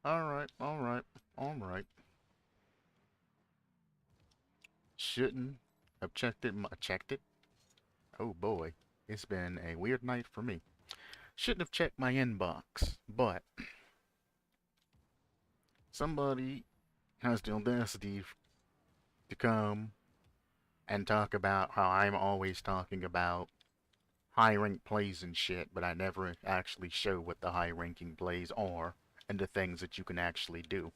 Alright, alright, alright. Shouldn't have checked it. Checked it? Oh boy. It's been a weird night for me. Shouldn't have checked my inbox, but somebody has the audacity to come and talk about how I'm always talking about high rank plays and shit, but I never actually show what the high ranking plays are and the things that you can actually do.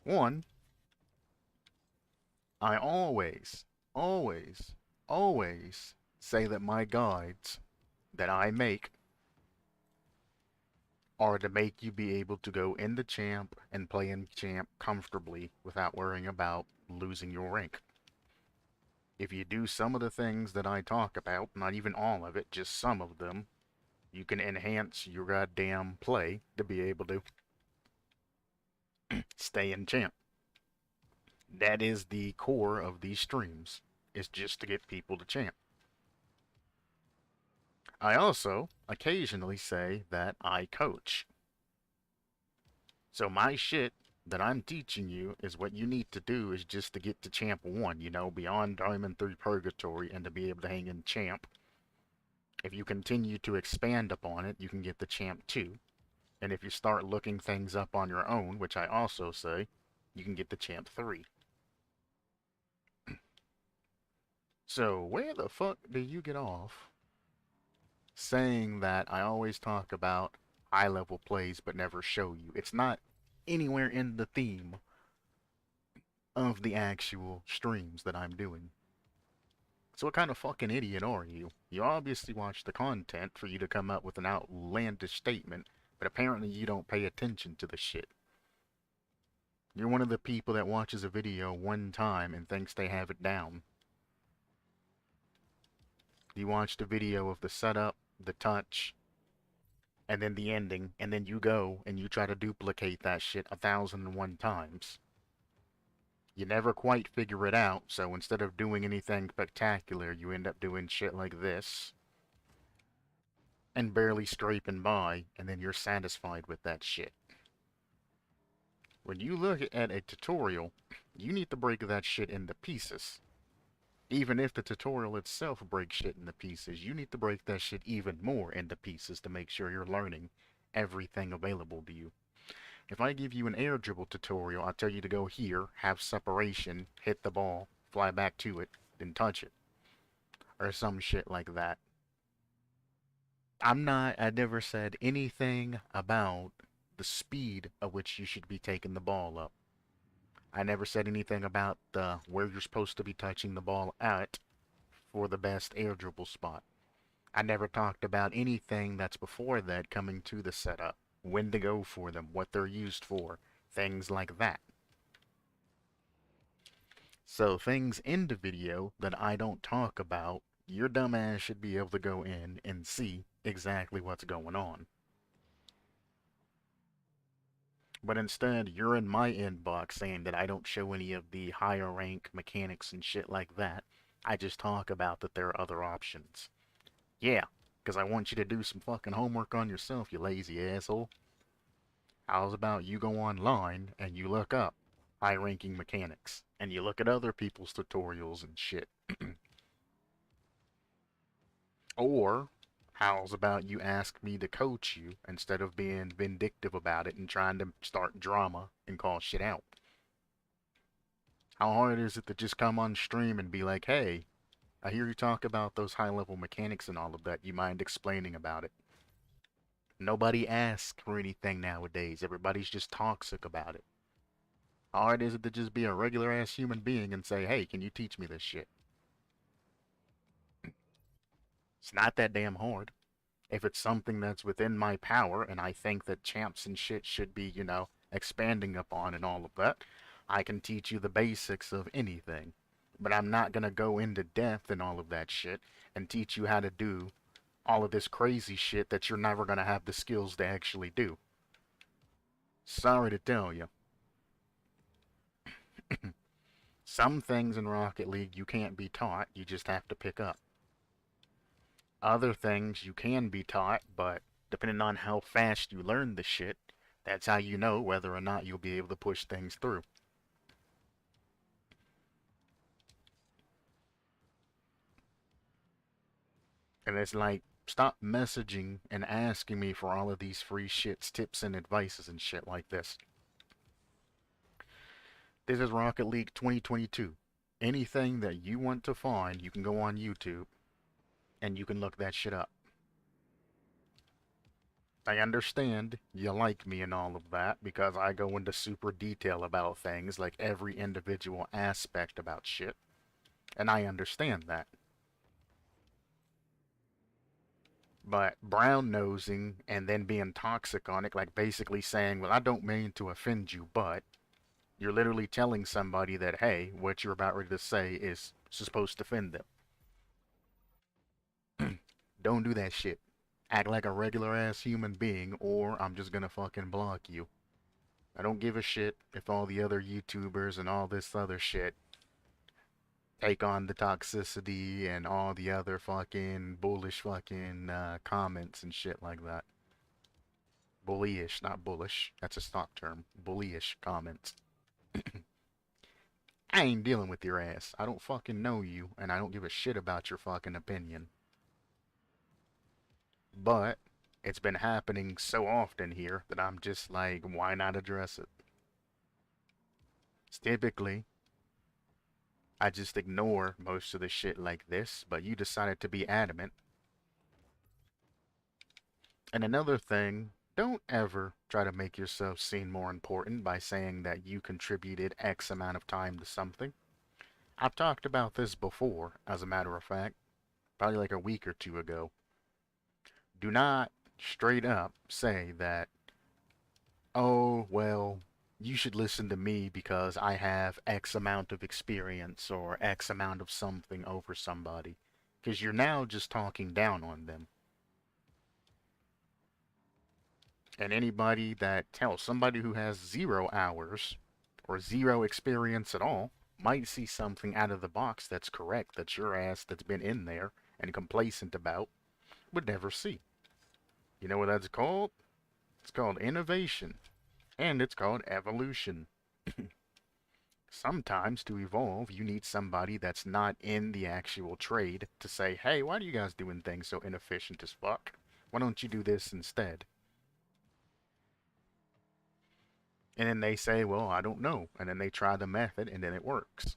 One, I always say that my guides that I make are to make you be able to go into champ and play in champ comfortably without worrying about losing your rank. If you do some of the things that I talk about, not even all of it, just some of them, you can enhance your goddamn play to be able to stay in champ. That is the core of these streams, is just to get people to champ. I also occasionally say that I coach. So my shit that I'm teaching you is what you need to do is just to get to champ 1, you know, beyond Diamond 3 Purgatory and to be able to hang in champ. If you continue to expand upon it, you can get to champ 2. And if you start looking things up on your own, which I also say, you can get to champ 3. So where the fuck do you get off saying that I always talk about high level plays but never show you? It's not anywhere in the theme of the actual streams that I'm doing. So what kind of fucking idiot are you? You obviously watch the content for you to come up with an outlandish statement, but apparently you don't pay attention to the shit. You're one of the people that watches a video one time and thinks they have it down. You watch the video of the setup, the touch, and then the ending, and then you go and you try to duplicate that shit 1,001 times. You never quite figure it out, so instead of doing anything spectacular, you end up doing shit like this. And barely scraping by, and then you're satisfied with that shit. When you look at a tutorial, you need to break that shit into pieces. Even if the tutorial itself breaks shit into pieces, you need to break that shit even more into pieces to make sure you're learning everything available to you. If I give you an air dribble tutorial, I tell you to go here, have separation, hit the ball, fly back to it, then touch it. Or some shit like that. I never said anything about the speed at which you should be taking the ball up. I never said anything about where you're supposed to be touching the ball at for the best air dribble spot. I never talked about anything that's before that coming to the setup, when to go for them, what they're used for, things like that. So things in the video that I don't talk about, your dumbass should be able to go in and see exactly what's going on. But instead, you're in my inbox saying that I don't show any of the higher rank mechanics and shit like that. I just talk about that there are other options. Yeah, because I want you to do some fucking homework on yourself, you lazy asshole. How's about you go online and you look up high-ranking mechanics, and you look at other people's tutorials and shit. Or, how's about you ask me to coach you instead of being vindictive about it and trying to start drama and call shit out? How hard is it to just come on stream and be like, hey, I hear you talk about those high-level mechanics and all of that. You mind explaining about it? Nobody asks for anything nowadays. Everybody's just toxic about it. How hard is it to just be a regular-ass human being and say, hey, can you teach me this shit? It's not that damn hard. If it's something that's within my power and I think that champs and shit should be, you know, expanding upon and all of that, I can teach you the basics of anything. But I'm not gonna go into depth and all of that shit and teach you how to do all of this crazy shit that you're never gonna have the skills to actually do. Sorry to tell you. Some things in Rocket League you can't be taught, you just have to pick up. Other things you can be taught, but Depending on how fast you learn the shit, that's how you know whether or not you'll be able to push things through. And it's like, stop messaging and asking me for all of these free shits, tips, and advices and shit like this. This is Rocket League 2022. Anything that you want to find, you can go on YouTube and you can look that shit up. I understand you like me and all of that because I go into super detail about things, like every individual aspect about shit, and I understand that. But brown nosing and then being toxic on it, like basically saying, well, I don't mean to offend you, but you're literally telling somebody that, hey, what you're about ready to say is supposed to offend them. Don't do that shit. Act like a regular ass human being, or I'm just gonna fucking block you. I don't give a shit if all the other YouTubers and all this other shit take on the toxicity and all the other fucking bullish fucking comments and shit like that. Bullyish, not bullish. That's a stock term. Bullyish comments. I ain't dealing with your ass. I don't fucking know you, and I don't give a shit about your fucking opinion. But it's been happening so often here that I'm just like, why not address it? It's typically, I just ignore most of the shit like this, but you decided to be adamant. And another thing, don't ever try to make yourself seem more important by saying that you contributed X amount of time to something. I've talked about this before, as a matter of fact, probably like a week or two ago. Do not straight up say that, oh, well, you should listen to me because I have X amount of experience or X amount of something over somebody. Because you're now just talking down on them. And anybody that tells somebody who has 0 hours or zero experience at all might see something out of the box that's correct that your ass that's been in there and complacent about would never see. You know what that's called? It's called innovation. And it's called evolution. Sometimes to evolve, you need somebody that's not in the actual trade to say, hey, why are you guys doing things so inefficient as fuck? Why don't you do this instead? And then they say, well, I don't know. And then they try the method and then it works.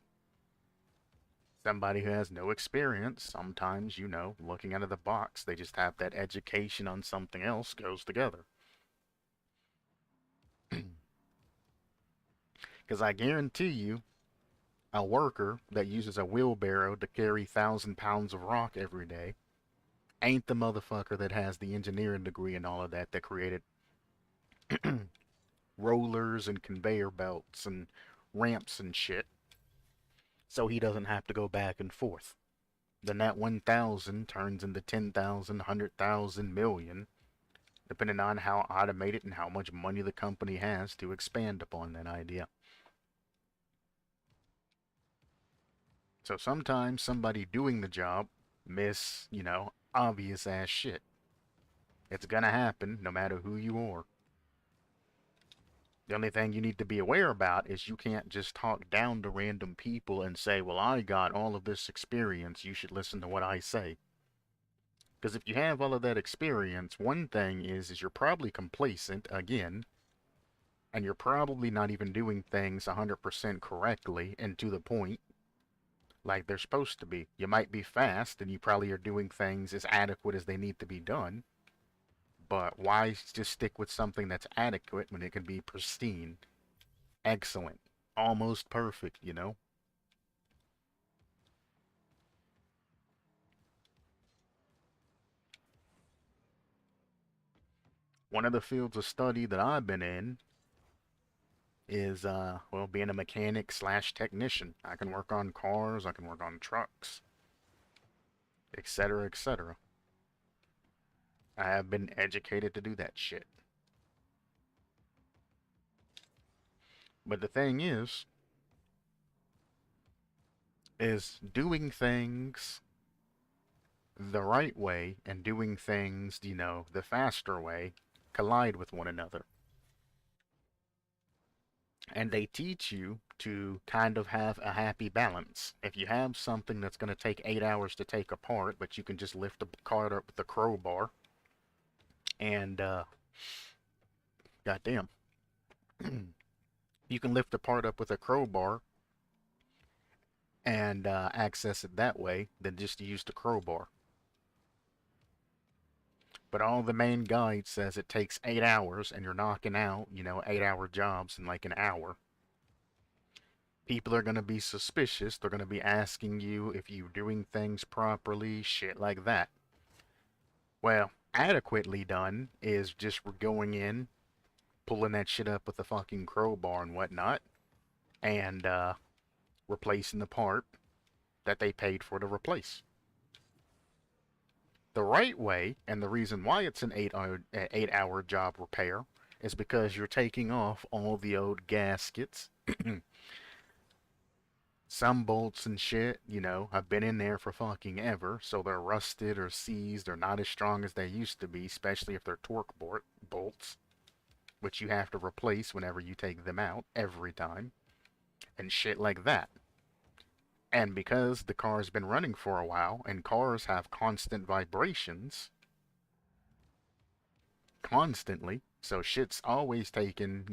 Somebody who has no experience, sometimes, you know, looking out of the box, they just have that education on something else goes together. Because I guarantee you, a worker that uses a wheelbarrow to carry 1,000 pounds of rock every day ain't the motherfucker that has the engineering degree and all of that that created rollers and conveyor belts and ramps and shit so he doesn't have to go back and forth. Then that 1,000 turns into 10,000, 100,000, million, depending on how automated and how much money the company has to expand upon that idea. So sometimes somebody doing the job miss, you know, obvious ass shit. It's gonna happen no matter who you are. The only thing you need to be aware about is you can't just talk down to random people and say, well, I got all of this experience, you should listen to what I say. Because if you have all of that experience, one thing is you're probably complacent, again, and you're probably not even doing things 100% correctly and to the point like they're supposed to be. You might be fast and you probably are doing things as adequate as they need to be done, but why just stick with something that's adequate when it can be pristine, excellent, almost perfect, you know? One of the fields of study that I've been in is, well, being a mechanic slash technician. I can work on cars, I can work on trucks, etc., etc. I have been educated to do that shit. But the thing is doing things the right way and doing things, the faster way collide with one another. And they teach you to kind of have a happy balance. If you have something that's going to take 8 hours to take apart, but you can just lift the car up with the crowbar and, goddamn, you can lift the part up with a crowbar and access it that way, then just use the crowbar. But all the main guide says it takes 8 hours and you're knocking out, 8 hour jobs in like an hour. People are going to be suspicious. They're going to be asking you if you're doing things properly, shit like that. Well, adequately done is just going in, pulling that shit up with the fucking crowbar and whatnot, and replacing the part that they paid for to replace. The right way, and the reason why it's an 8 hour job repair, is because you're taking off all the old gaskets. Some bolts and shit, have been in there for fucking ever, so they're rusted or seized or not as strong as they used to be, especially if they're torque bolts, which you have to replace whenever you take them out, every time, and shit like that. And because the car's been running for a while, and cars have constant vibrations, constantly, so shit's always taken,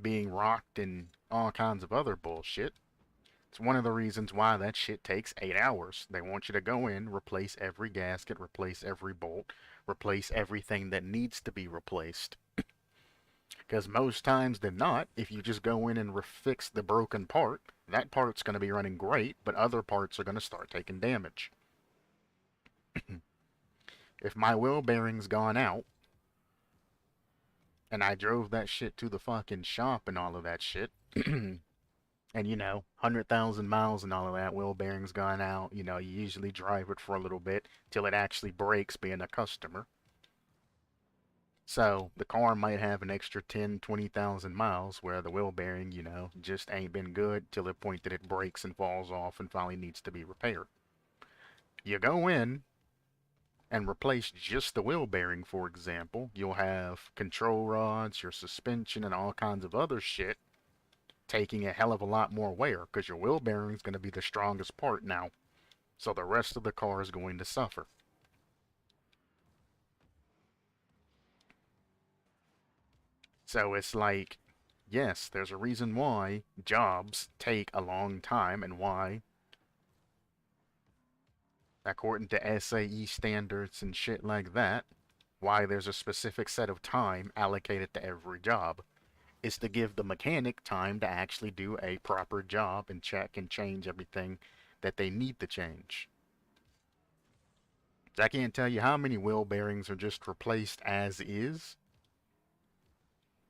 being rocked and all kinds of other bullshit. It's one of the reasons why that shit takes 8 hours. They want you to go in, replace every gasket, replace every bolt, replace everything that needs to be replaced. Because most times than not, if you just go in and fix the broken part, that part's going to be running great, but other parts are going to start taking damage. If my wheel bearing's gone out, and I drove that shit to the fucking shop and all of that shit, and 100,000 miles and all of that, wheel bearing's gone out, you usually drive it for a little bit till it actually breaks being a customer. So the car might have an extra 10, 20,000 miles where the wheel bearing, just ain't been good till the point that it breaks and falls off and finally needs to be repaired. You go in and replace just the wheel bearing, for example, you'll have control rods, your suspension, and all kinds of other shit taking a hell of a lot more wear because your wheel bearing is going to be the strongest part now. So the rest of the car is going to suffer. So it's like, yes, there's a reason why jobs take a long time and why, according to SAE standards and shit like that, why there's a specific set of time allocated to every job is to give the mechanic time to actually do a proper job and check and change everything that they need to change. I can't tell you how many wheel bearings are just replaced as is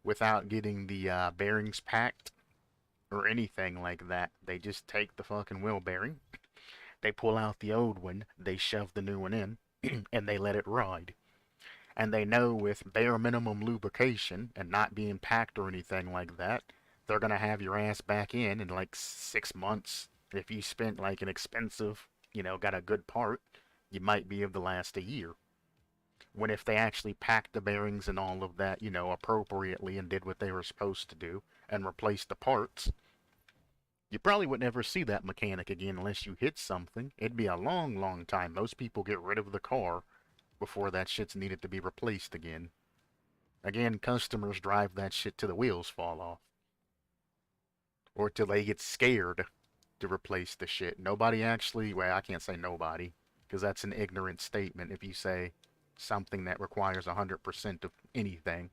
without getting the bearings packed or anything like that. They just take the fucking wheel bearing, they pull out the old one, they shove the new one in, and they let it ride. And they know with bare minimum lubrication and not being packed or anything like that, they're gonna have your ass back in like 6 months. If you spent like an expensive, got a good part, you might be able to last a year. When if they actually packed the bearings and all of that, appropriately and did what they were supposed to do and replaced the parts, you probably would never see that mechanic again unless you hit something. It'd be a long, long time. Most people get rid of the car before that shit's needed to be replaced again. Again, customers drive that shit till the wheels fall off. Or till they get scared to replace the shit. Nobody actually, well, I can't say nobody, because that's an ignorant statement if you say something that requires 100% of anything.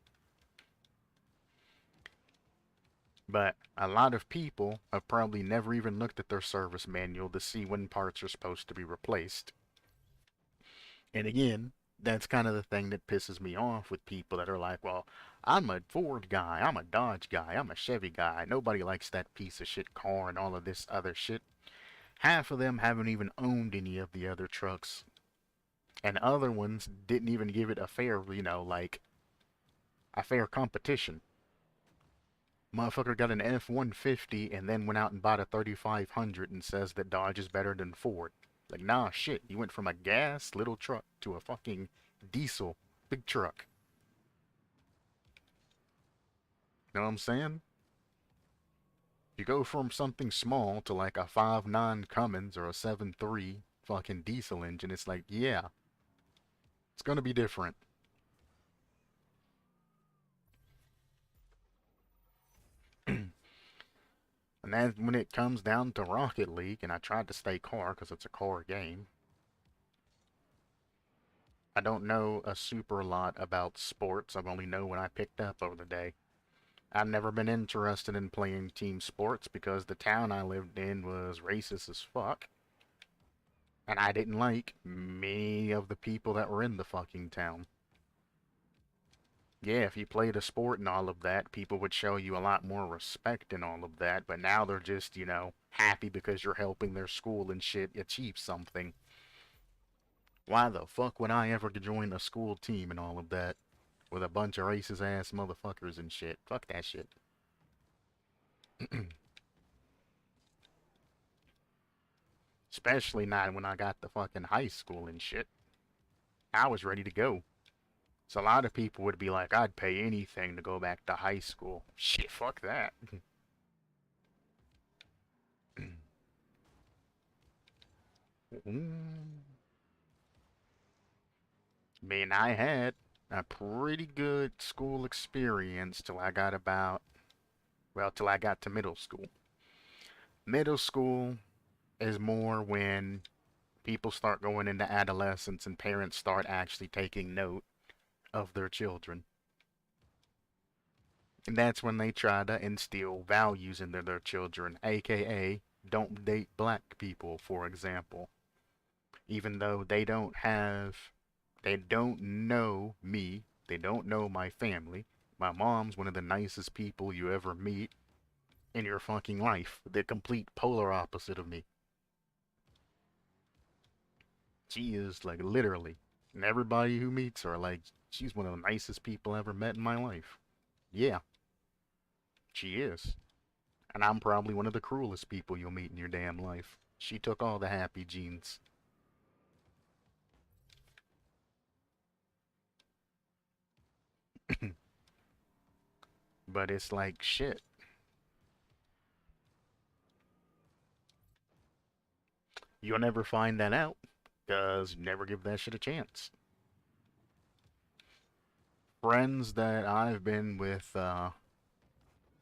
But a lot of people have probably never even looked at their service manual to see when parts are supposed to be replaced. And again, that's kind of the thing that pisses me off with people that are like, well, I'm a Ford guy, I'm a Dodge guy, I'm a Chevy guy. Nobody likes that piece of shit car and all of this other shit. Half of them haven't even owned any of the other trucks. And other ones didn't even give it a fair, like a fair competition. Motherfucker got an F-150 and then went out and bought a 3500 and says that Dodge is better than Ford. Like, nah, shit. You went from a gas little truck to a fucking diesel big truck. You know what I'm saying? You go from something small to like a 5.9 Cummins or a 7.3 fucking diesel engine. It's like, yeah, it's gonna be different. And then when it comes down to Rocket League, and I tried to stay car because it's a car game, I don't know a super lot about sports. I only know what I picked up over the day. I've never been interested in playing team sports because the town I lived in was racist as fuck. And I didn't like many of the people that were in the fucking town. Yeah, if you played a sport and all of that, people would show you a lot more respect and all of that, but now they're just, happy because you're helping their school and shit achieve something. Why the fuck would I ever join a school team and all of that with a bunch of racist ass motherfuckers and shit? Fuck that shit. Especially not when I got to fucking high school and shit. I was ready to go. So a lot of people would be like, I'd pay anything to go back to high school. Shit, fuck that. Man, I had a pretty good school experience till I got till I got to middle school. Middle school is more when people start going into adolescence and parents start actually taking note of their children. And that's when they try to instill values into their children, aka don't date black people, for example. Even though they don't know me, they don't know my family. My mom's one of the nicest people you ever meet in your fucking life, the complete polar opposite of me. She is like literally, and everybody who meets her, like, she's one of the nicest people I ever met in my life. Yeah, she is. And I'm probably one of the cruelest people you'll meet in your damn life. She took all the happy genes. But it's like shit. You'll never find that out, because you never give that shit a chance. Friends that I've been with,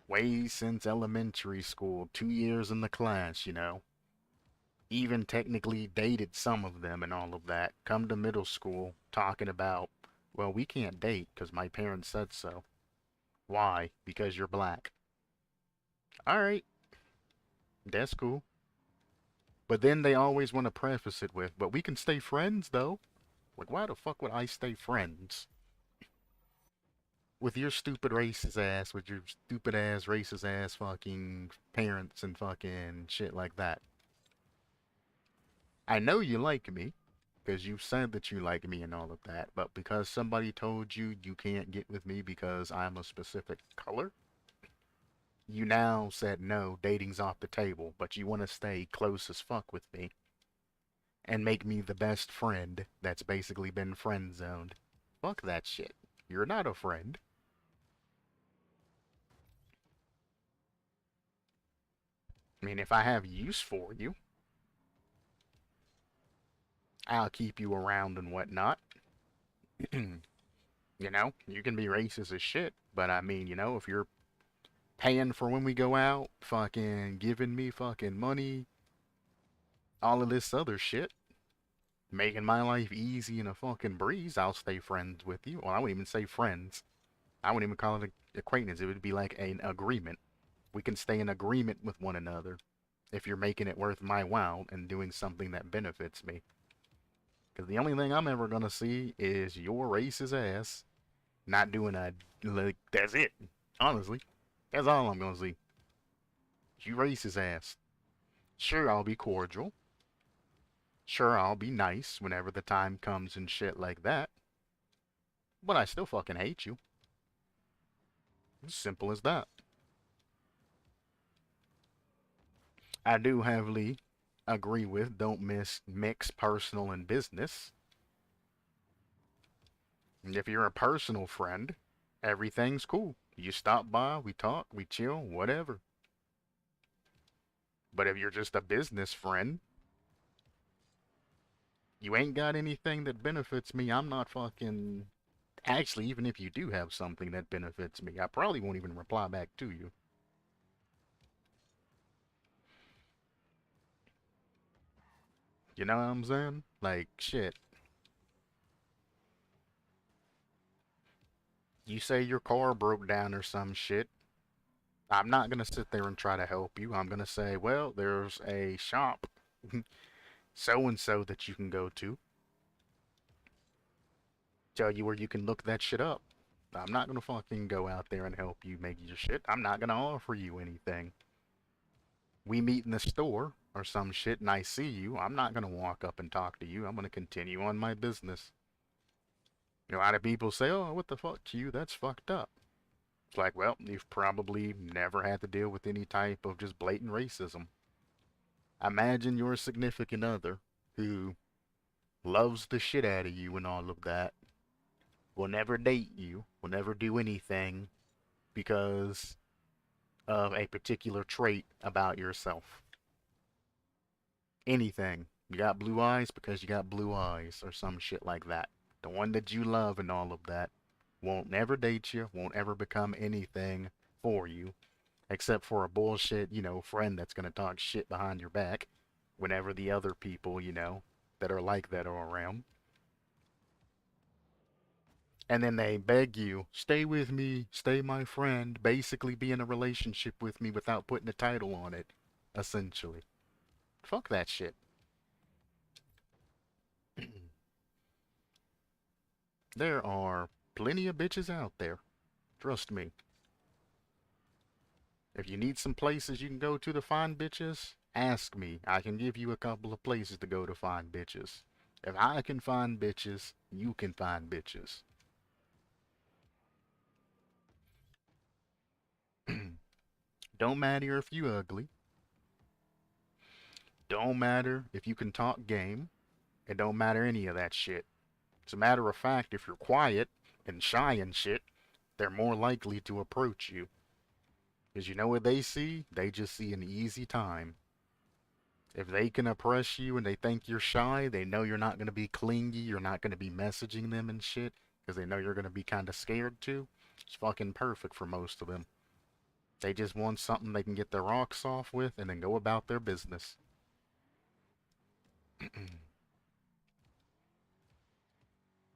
way since elementary school, 2 years in the class. Even technically dated some of them and all of that. Come to middle school talking about, well, we can't date because my parents said so. Why? Because you're black. Alright, that's cool. But then they always want to preface it with, but we can stay friends though. Like, why the fuck would I stay friends with your stupid racist ass, with your stupid ass racist ass fucking parents and fucking shit like that? I know you like me, because you said that you like me and all of that, but because somebody told you you can't get with me because I'm a specific color, you now said no, dating's off the table, but you want to stay close as fuck with me and make me the best friend that's basically been friend zoned. Fuck that shit. You're not a friend. I mean, if I have use for you, I'll keep you around and whatnot. You can be racist as shit, but I mean, if you're paying for when we go out, fucking giving me fucking money, all of this other shit, making my life easy and a fucking breeze, I'll stay friends with you. Well, I wouldn't even say friends. I wouldn't even call it an acquaintance. It would be like an agreement. We can stay in agreement with one another if you're making it worth my while and doing something that benefits me. Because the only thing I'm ever gonna see is your racist ass not doing a, like, that's it. Honestly, that's all I'm gonna see. You racist ass. Sure, I'll be cordial. Sure, I'll be nice whenever the time comes and shit like that. But I still fucking hate you. As simple as that. I do heavily agree with. Don't mix personal and business. And if you're a personal friend, everything's cool. You stop by, we talk, we chill, whatever. But if you're just a business friend, you ain't got anything that benefits me. I'm not fucking. Actually, even if you do have something that benefits me, I probably won't even reply back to you. You know what I'm saying? Like, shit. You say your car broke down or some shit. I'm not gonna sit there and try to help you. I'm gonna say, well, there's a shop, so and so, that you can go to. Tell you where you can look that shit up. I'm not gonna fucking go out there and help you make your shit. I'm not gonna offer you anything. We meet in the store or some shit and I see you. I'm not gonna walk up and talk to you. I'm gonna continue on my business. A lot of people say, oh, what the fuck to you? That's fucked up. It's like, well, you've probably never had to deal with any type of just blatant racism. Imagine your significant other who loves the shit out of you and all of that, will never date you, will never do anything because of a particular trait about yourself. Anything. You got blue eyes because you got blue eyes or some shit like that. The one that you love and all of that won't never date you, won't ever become anything for you, except for a bullshit, friend that's gonna talk shit behind your back whenever the other people, that are like that are around. And then they beg you, stay with me, stay my friend, basically be in a relationship with me without putting a title on it, essentially. Fuck that shit. There are plenty of bitches out there. Trust me. If you need some places you can go to find bitches, ask me. I can give you a couple of places to go to find bitches. If I can find bitches, you can find bitches. Don't matter if you ugly. Don't matter if you can talk game. It don't matter any of that shit. As a matter of fact, if you're quiet and shy and shit, they're more likely to approach you. Because you know what they see? They just see an easy time. If they can oppress you and they think you're shy, they know you're not going to be clingy, you're not going to be messaging them and shit, because they know you're going to be kind of scared too. It's fucking perfect for most of them. They just want something they can get their rocks off with and then go about their business.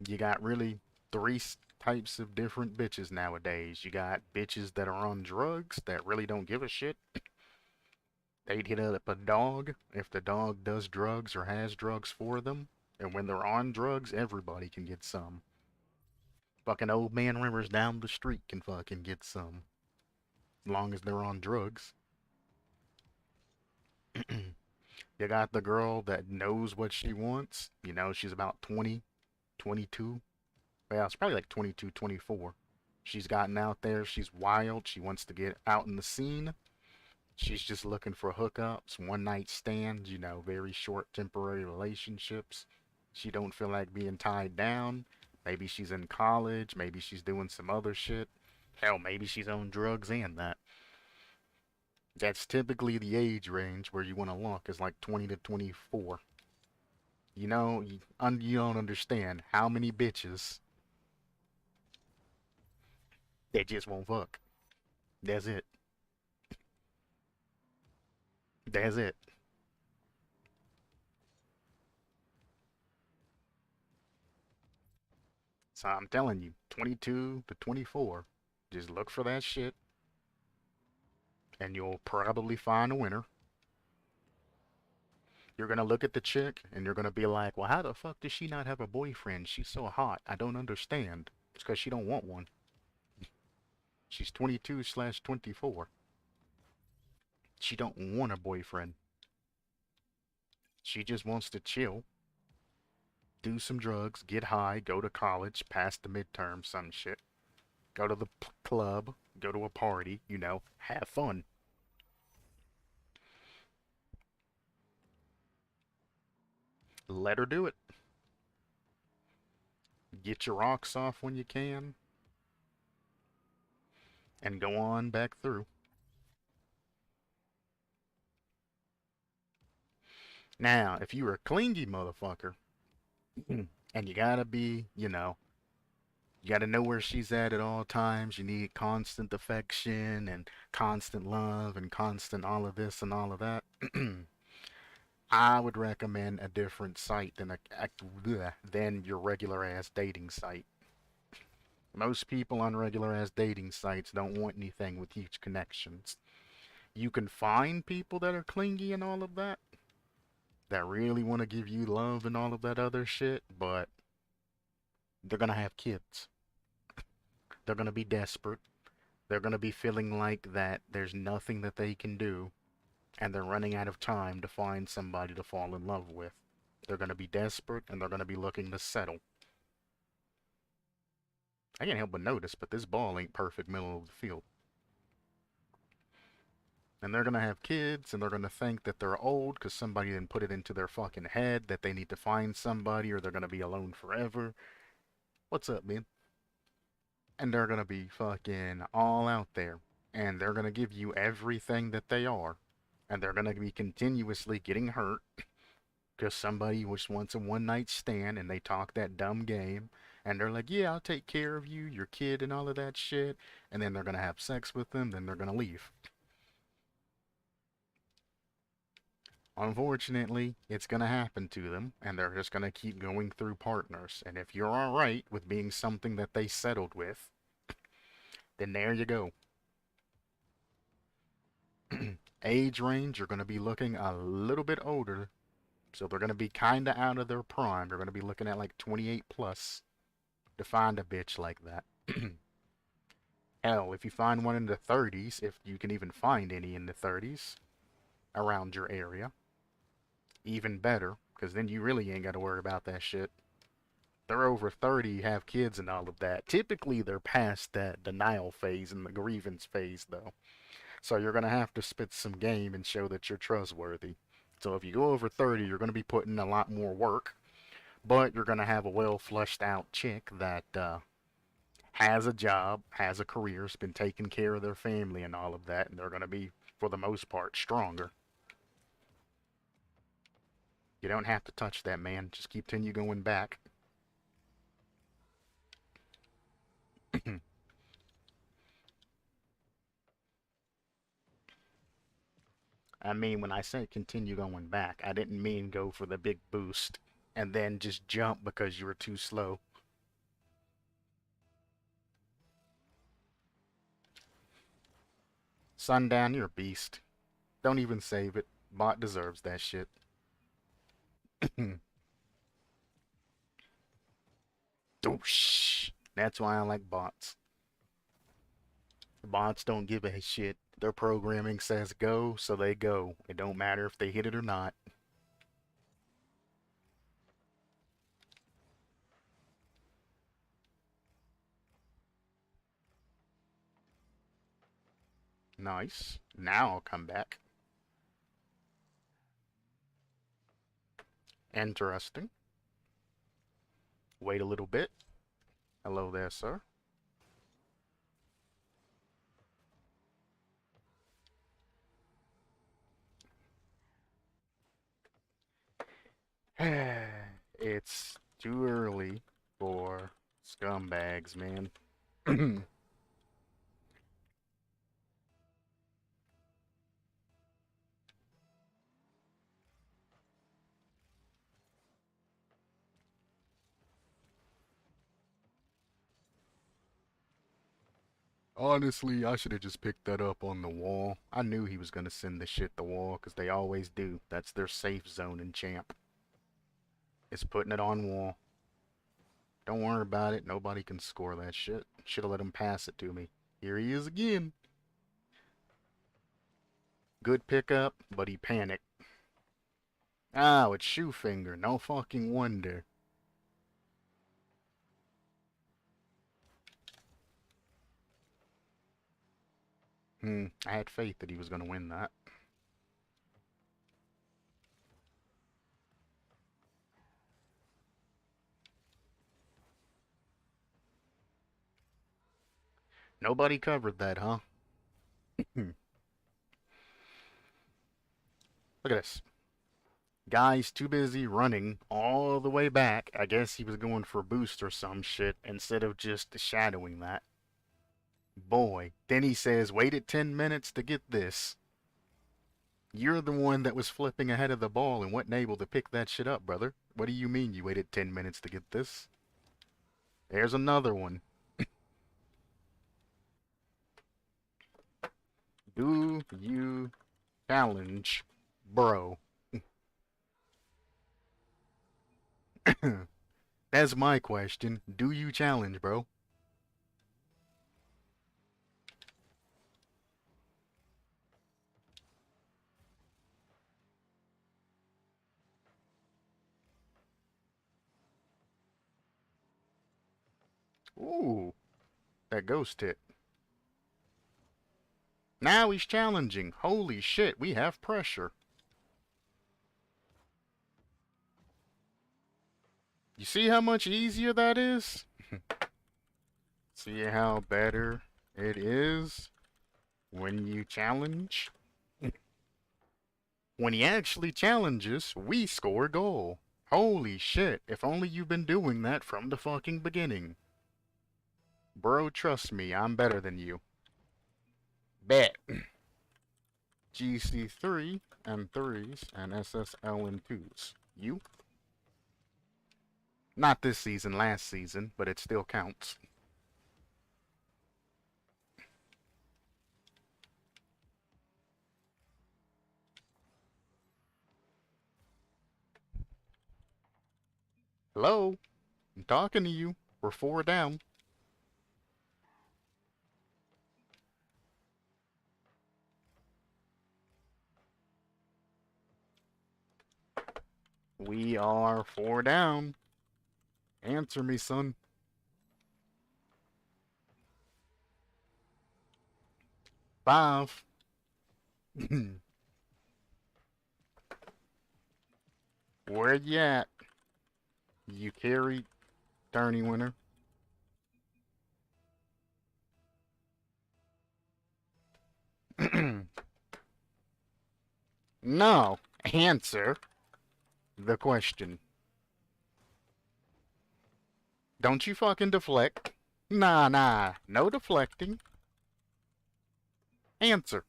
You got really three types of different bitches nowadays. You got bitches that are on drugs that really don't give a shit. They'd hit up a dog if the dog does drugs or has drugs for them. And when they're on drugs, everybody can get some. Fucking old man Rivers down the street can fucking get some. As long as they're on drugs. You got the girl that knows what she wants. She's about 20, 22. Well, it's probably like 22, 24. She's gotten out there. She's wild. She wants to get out in the scene. She's just looking for hookups, one night stands, very short temporary relationships. She don't feel like being tied down. Maybe she's in college. Maybe she's doing some other shit. Hell, maybe she's on drugs and that. That's typically the age range where you want to look is like 20 to 24. You don't understand how many bitches that just won't fuck. That's it. That's it. So I'm telling you, 22 to 24, just look for that shit and you'll probably find a winner. You're gonna look at the chick and you're gonna be like, well, how the fuck does she not have a boyfriend? She's so hot. I don't understand. It's because she don't want one. She's 22 slash 24. She don't want a boyfriend. She just wants to chill, do some drugs, get high, go to college, pass the midterm, some shit. Go to the club, go to a party, have fun. Let her do it. Get your rocks off when you can, and go on back through. Now, if you're a clingy motherfucker, and you gotta be, you gotta know where she's at all times. You need constant affection and constant love and constant all of this and all of that. I would recommend a different site than your regular ass dating site. Most people on regular ass dating sites don't want anything with huge connections. You can find people that are clingy and all of that, that really want to give you love and all of that other shit, but they're gonna have kids. They're gonna be desperate. They're gonna be feeling like that there's nothing that they can do, and they're running out of time to find somebody to fall in love with. They're gonna be desperate, and they're gonna be looking to settle. I can't help but notice, but this ball ain't perfect middle of the field. And they're gonna have kids, and they're gonna think that they're old because somebody didn't put it into their fucking head that they need to find somebody or they're gonna be alone forever. What's up, man? And they're gonna be fucking all out there. And they're gonna give you everything that they are. And they're gonna be continuously getting hurt because somebody just wants a one night stand and they talk that dumb game. And they're like, yeah, I'll take care of you, your kid, and all of that shit. And then they're gonna have sex with them, then they're gonna leave. Unfortunately, it's going to happen to them, and they're just going to keep going through partners. And if you're alright with being something that they settled with, then there you go. Age range, you're going to be looking a little bit older, so they're going to be kind of out of their prime. They're going to be looking at like 28 plus to find a bitch like that. Hell, if you find one in the 30s, if you can even find any in the 30s around your area, even better, because then you really ain't got to worry about that shit. They're over 30, have kids and all of that. Typically, they're past that denial phase and the grievance phase, though. So you're going to have to spit some game and show that you're trustworthy. So if you go over 30, you're going to be putting a lot more work, but you're going to have a well fleshed out chick that has a job, has a career, has been taking care of their family and all of that, and they're going to be, for the most part, stronger. You don't have to touch that, man. Just continue going back. I mean, when I say continue going back, I didn't mean go for the big boost and then just jump because you were too slow. Sundown, you're a beast. Don't even save it. Bot deserves that shit. Doosh. That's why I like bots. Bots don't give a shit. Their programming says go, so they go. It don't matter if they hit it or not. Nice. Now I'll come back. Interesting. Wait a little bit. Hello there, sir. It's too early for scumbags, man. Honestly, I should have just picked that up on the wall. I knew he was gonna send the shit the wall, 'cause they always do. That's their safe zone in Champ. It's putting it on wall. Don't worry about it. Nobody can score that shit. Should have let him pass it to me. Here he is again. Good pickup, but he panicked. Oh, it's Shoefinger. No fucking wonder. I had faith that he was gonna win that. Nobody covered that, huh? Look at this. Guy's too busy running all the way back. I guess he was going for a boost or some shit instead of just shadowing that. Boy. Then he says, waited 10 minutes to get this. You're the one that was flipping ahead of the ball and wasn't able to pick that shit up, brother. What do you mean you waited 10 minutes to get this? There's another one. Do you challenge, bro? That's my question. Do you challenge, bro? Ooh, that ghost hit. Now he's challenging. Holy shit, we have pressure. You see how much easier that is? See how better it is when you challenge? When he actually challenges, we score a goal. Holy shit, if only you've been doing that from the fucking beginning. Bro, trust me, I'm better than you. Bet. GC3 and 3s and SSL and 2s. You? Not this season, last season, but it still counts. Hello? I'm talking to you. We're 4 down. We are 4 down. Answer me, son. 5. Where you at? You carry tourney winner. No. Answer the question. Don't you fucking deflect. Nah. No deflecting. Answer.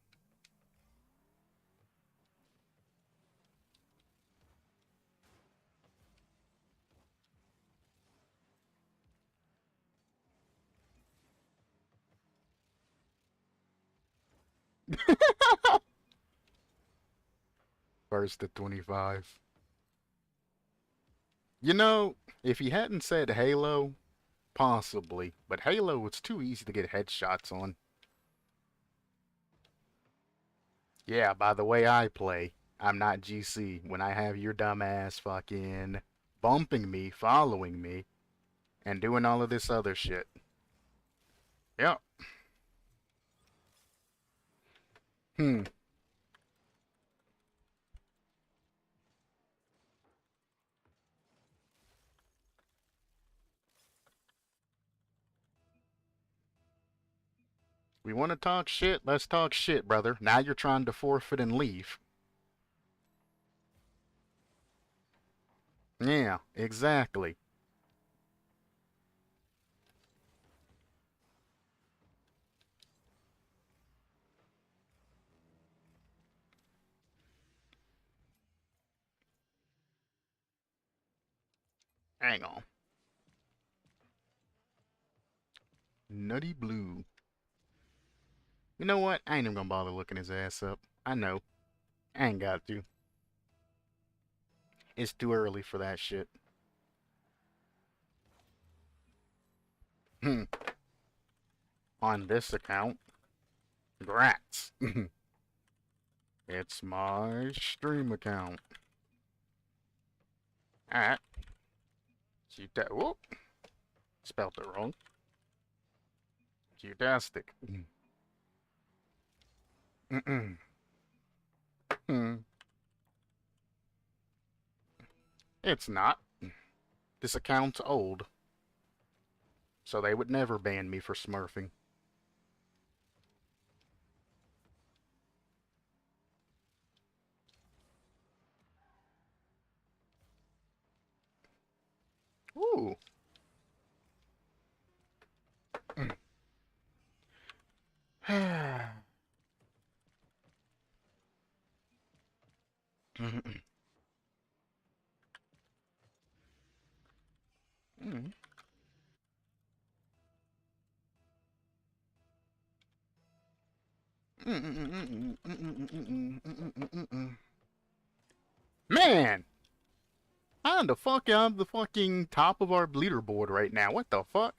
First to 25. You know, if he hadn't said Halo, possibly. But Halo was too easy to get headshots on. Yeah, by the way I play, I'm not GC. When I have your dumb ass fucking bumping me, following me, and doing all of this other shit. Yep. Hmm. We want to talk shit? Let's talk shit, brother. Now you're trying to forfeit and leave. Yeah, exactly. Hang on. Nutty Blue. You know what? I ain't even gonna bother looking his ass up. I know. I ain't got to. It's too early for that shit. Hmm. On this account. Grats. It's my stream account. Alright. Keep that. Whoop. Spelled it wrong. Cutastic. Mm-mm. Hmm. It's not. This account's old. So they would never ban me for smurfing. Ooh. Man, how the fuck am the fucking top of our leaderboard right now? What the fuck?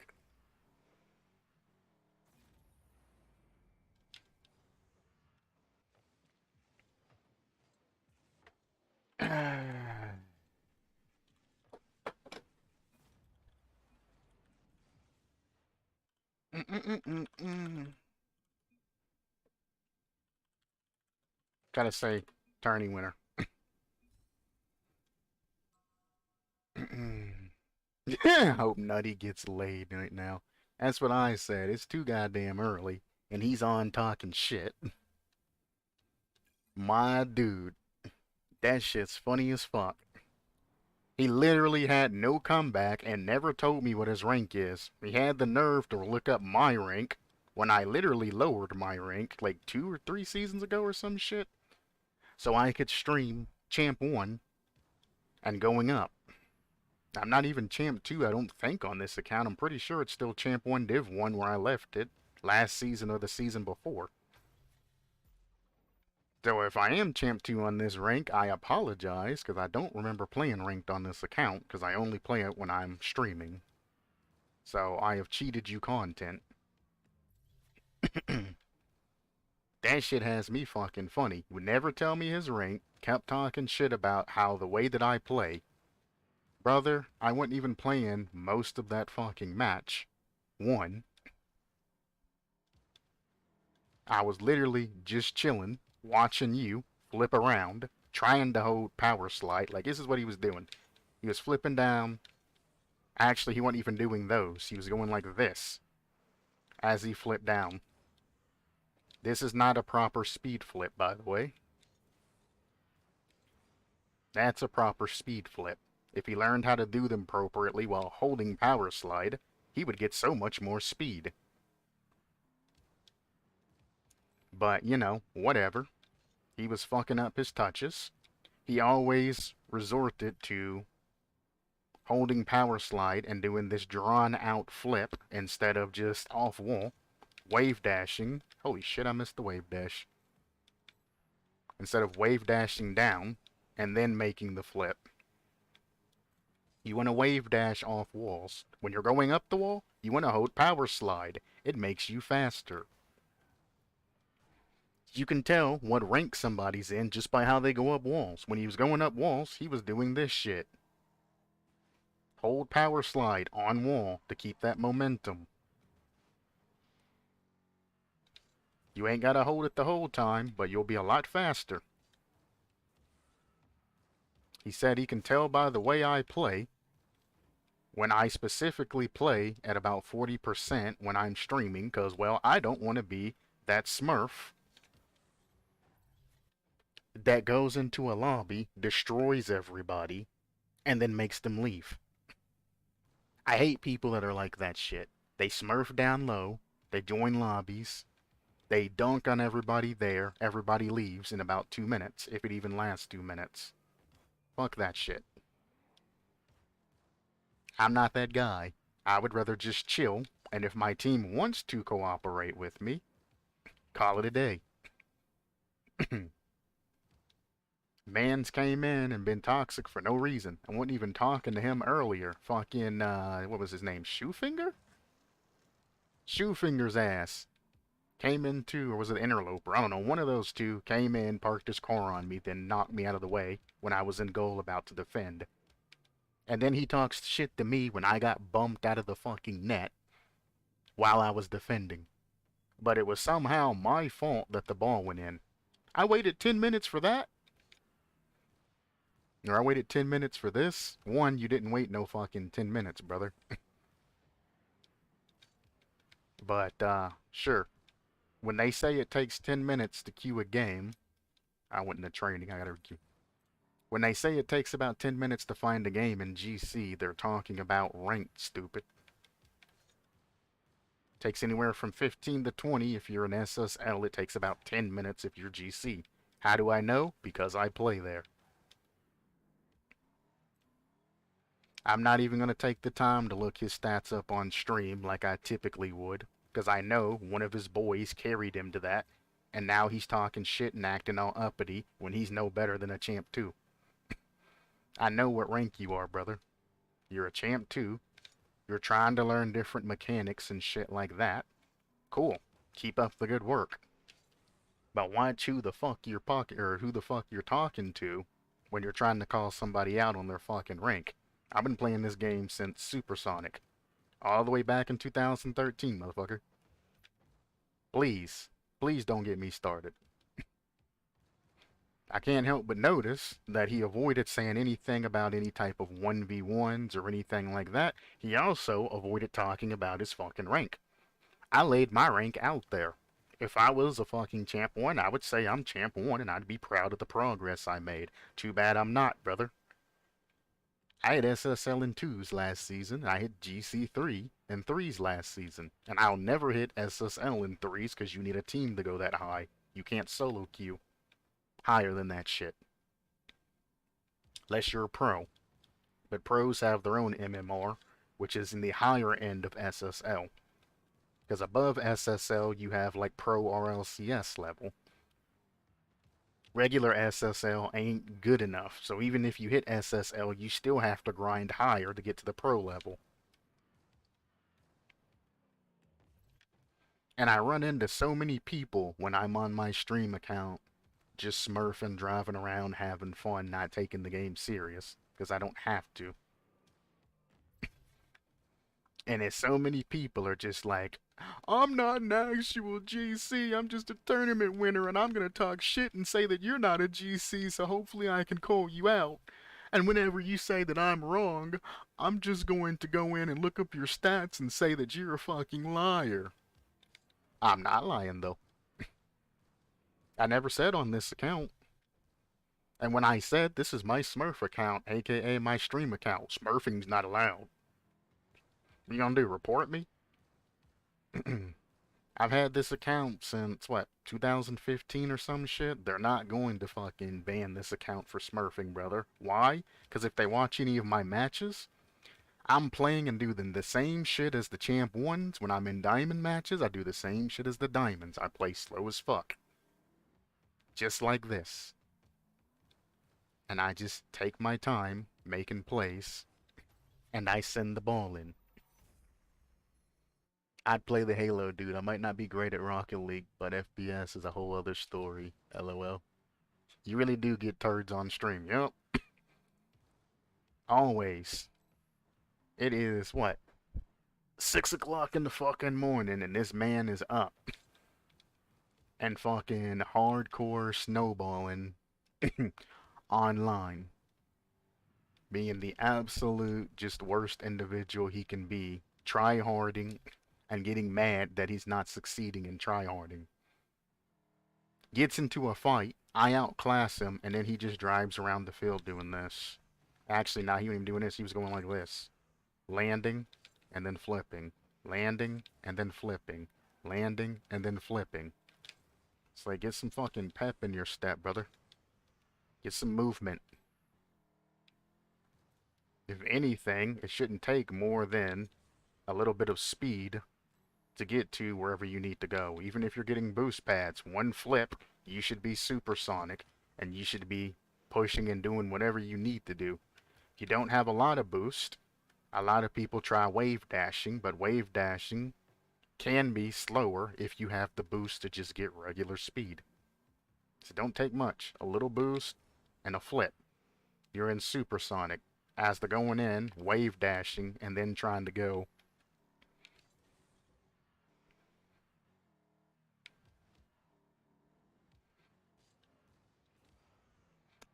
Gotta say, tourney winner. Yeah, hope Nutty gets laid right now. That's what I said. It's too goddamn early, and he's on talking shit. My dude, that shit's funny as fuck. He literally had no comeback and never told me what his rank is. He had the nerve to look up my rank when I literally lowered my rank like 2 or 3 seasons ago or some shit, so I could stream Champ 1 and going up. I'm not even Champ 2, I don't think, on this account. I'm pretty sure it's still Champ 1 Div 1 where I left it last season or the season before. So if I am Champ 2 on this rank, I apologize, because I don't remember playing ranked on this account, because I only play it when I'm streaming. So I have cheated you content. That shit has me fucking funny. Would never tell me his rank, kept talking shit about how the way that I play. Brother, I wasn't even playing most of that fucking match. One, I was literally just chilling, watching you flip around, trying to hold power slide. Like, this is what he was doing. He was flipping down. Actually, he wasn't even doing those. He was going like this as he flipped down. This is not a proper speed flip, by the way. That's a proper speed flip. If he learned how to do them appropriately while holding power slide, he would get so much more speed. But, you know, whatever. He was fucking up his touches. He always resorted to holding power slide and doing this drawn out flip instead of just off wall. Wave dashing. Holy shit, I missed the wave dash. Instead of wave dashing down and then making the flip. You want to wave dash off walls. When you're going up the wall, you want to hold power slide. It makes you faster. You can tell what rank somebody's in just by how they go up walls. When he was going up walls, he was doing this shit. Hold power slide on wall to keep that momentum. You ain't gotta hold it the whole time, but you'll be a lot faster. He said he can tell by the way I play, when I specifically play at about 40% when I'm streaming, because, well, I don't want to be that smurf that goes into a lobby, destroys everybody, and then makes them leave. I hate people that are like that shit. They smurf down low, they join lobbies, they dunk on everybody there, everybody leaves in about 2 minutes, if it even lasts 2 minutes. Fuck that shit. I'm not that guy. I would rather just chill, and if my team wants to cooperate with me, call it a day. Mans came in and been toxic for no reason. I wasn't even talking to him earlier. Fucking, what was his name? Shoefinger? Shoefinger's ass came into, or was it Interloper? I don't know. One of those two came in, parked his car on me, then knocked me out of the way when I was in goal about to defend. And then he talks shit to me when I got bumped out of the fucking net while I was defending. But it was somehow my fault that the ball went in. I waited 10 minutes for that? Or I waited 10 minutes for this? One, you didn't wait no fucking 10 minutes, brother. But, sure. When they say it takes 10 minutes to queue a game, I went into training, I gotta queue. When they say it takes about 10 minutes to find a game in GC, they're talking about ranked, stupid. Takes anywhere from 15 to 20 if you're an SSL. It takes about 10 minutes if you're GC. How do I know? Because I play there. I'm not even going to take the time to look his stats up on stream like I typically would, because I know one of his boys carried him to that, and now he's talking shit and acting all uppity when he's no better than a champ 2. I know what rank you are, brother. You're a champ 2. You're trying to learn different mechanics and shit like that. Cool. Keep up the good work. But watch who the fuck you're talking to when you're trying to call somebody out on their fucking rank. I've been playing this game since Supersonic. All the way back in 2013, motherfucker. Please, please don't get me started. I can't help but notice that he avoided saying anything about any type of 1v1s or anything like that. He also avoided talking about his fucking rank. I laid my rank out there. If I was a fucking champ 1, I would say I'm champ 1 and I'd be proud of the progress I made. Too bad I'm not, brother. I had SSL in 2s last season. I hit GC 3 and 3s last season. And I'll never hit SSL in 3s because you need a team to go that high. You can't solo queue higher than that shit. Unless you're a pro. But pros have their own MMR, which is in the higher end of SSL. Because above SSL, you have like pro RLCS level. Regular SSL ain't good enough, so even if you hit SSL, you still have to grind higher to get to the pro level. And I run into so many people when I'm on my stream account just smurfing, driving around, having fun, not taking the game serious, because I don't have to. And it's so many people are just like, I'm not an actual GC, I'm just a tournament winner, and I'm gonna talk shit and say that you're not a GC, so hopefully I can call you out. And whenever you say that I'm wrong, I'm just going to go in and look up your stats and say that you're a fucking liar. I'm not lying, though. I never said on this account. And when I said this is my Smurf account, aka my stream account, Smurfing's not allowed. What you gonna do, report me? I've had this account since, what, 2015 or some shit? They're not going to fucking ban this account for smurfing, brother. Why? Because if they watch any of my matches, I'm playing and doing the same shit as the champ ones. When I'm in diamond matches, I do the same shit as the diamonds. I play slow as fuck. Just like this. And I just take my time making plays, and I send the ball in. I'd play the Halo dude. I might not be great at Rocket League, but FPS is a whole other story. LOL. You really do get turds on stream. Yup. Always. It is, what, 6 o'clock in the fucking morning, and this man is up. And fucking hardcore snowballing online. Being the absolute just worst individual he can be. Try-harding and getting mad that he's not succeeding in try-harding. Gets into a fight, I outclass him, and then he just drives around the field doing this. Actually, nah, he wasn't even doing this, he was going like this. Landing, and then flipping. Landing, and then flipping. Landing, and then flipping. It's like, get some fucking pep in your step, brother. Get some movement. If anything, it shouldn't take more than a little bit of speed to get to wherever you need to go. Even if you're getting boost pads, one flip, you should be supersonic, and you should be pushing and doing whatever you need to do. If you don't have a lot of boost, a lot of people try wave dashing, but wave dashing can be slower if you have the boost to just get regular speed. So don't take much. A little boost and a flip. You're in supersonic. As they're going in, wave dashing, and then trying to go.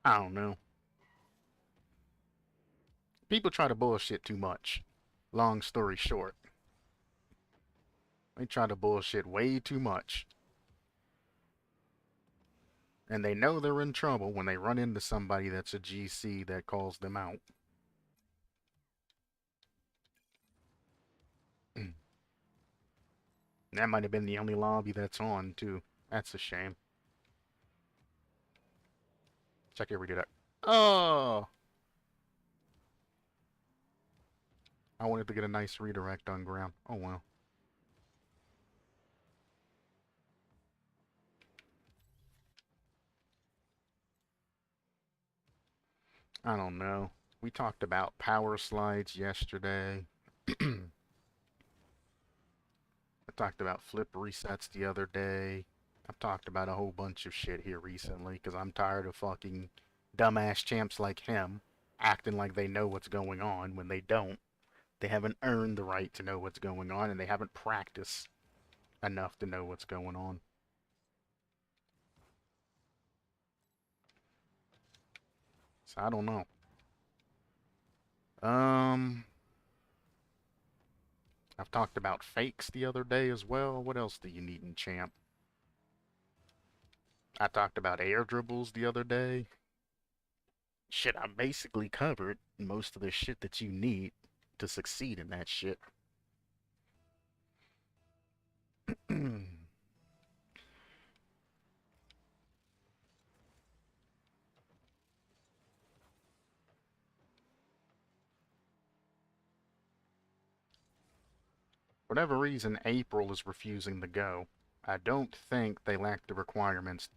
I don't know. People try to bullshit too much. Long story short. They try to bullshit way too much. And they know they're in trouble when they run into somebody that's a GC that calls them out. That might have been the only lobby that's on, too. That's a shame. Check your redirect. Oh! I wanted to get a nice redirect on ground. Oh, well. I don't know. We talked about power slides yesterday. I talked about flip resets the other day. I've talked about a whole bunch of shit here recently because I'm tired of fucking dumbass champs like him acting like they know what's going on when they don't. They haven't earned the right to know what's going on and they haven't practiced enough to know what's going on. So I don't know. Um, I've talked about fakes the other day as well. What else do you need in champ? I talked about air dribbles the other day. Shit, I basically covered most of the shit that you need to succeed in that shit. Whatever reason, April is refusing to go. I don't think they lack the requirements,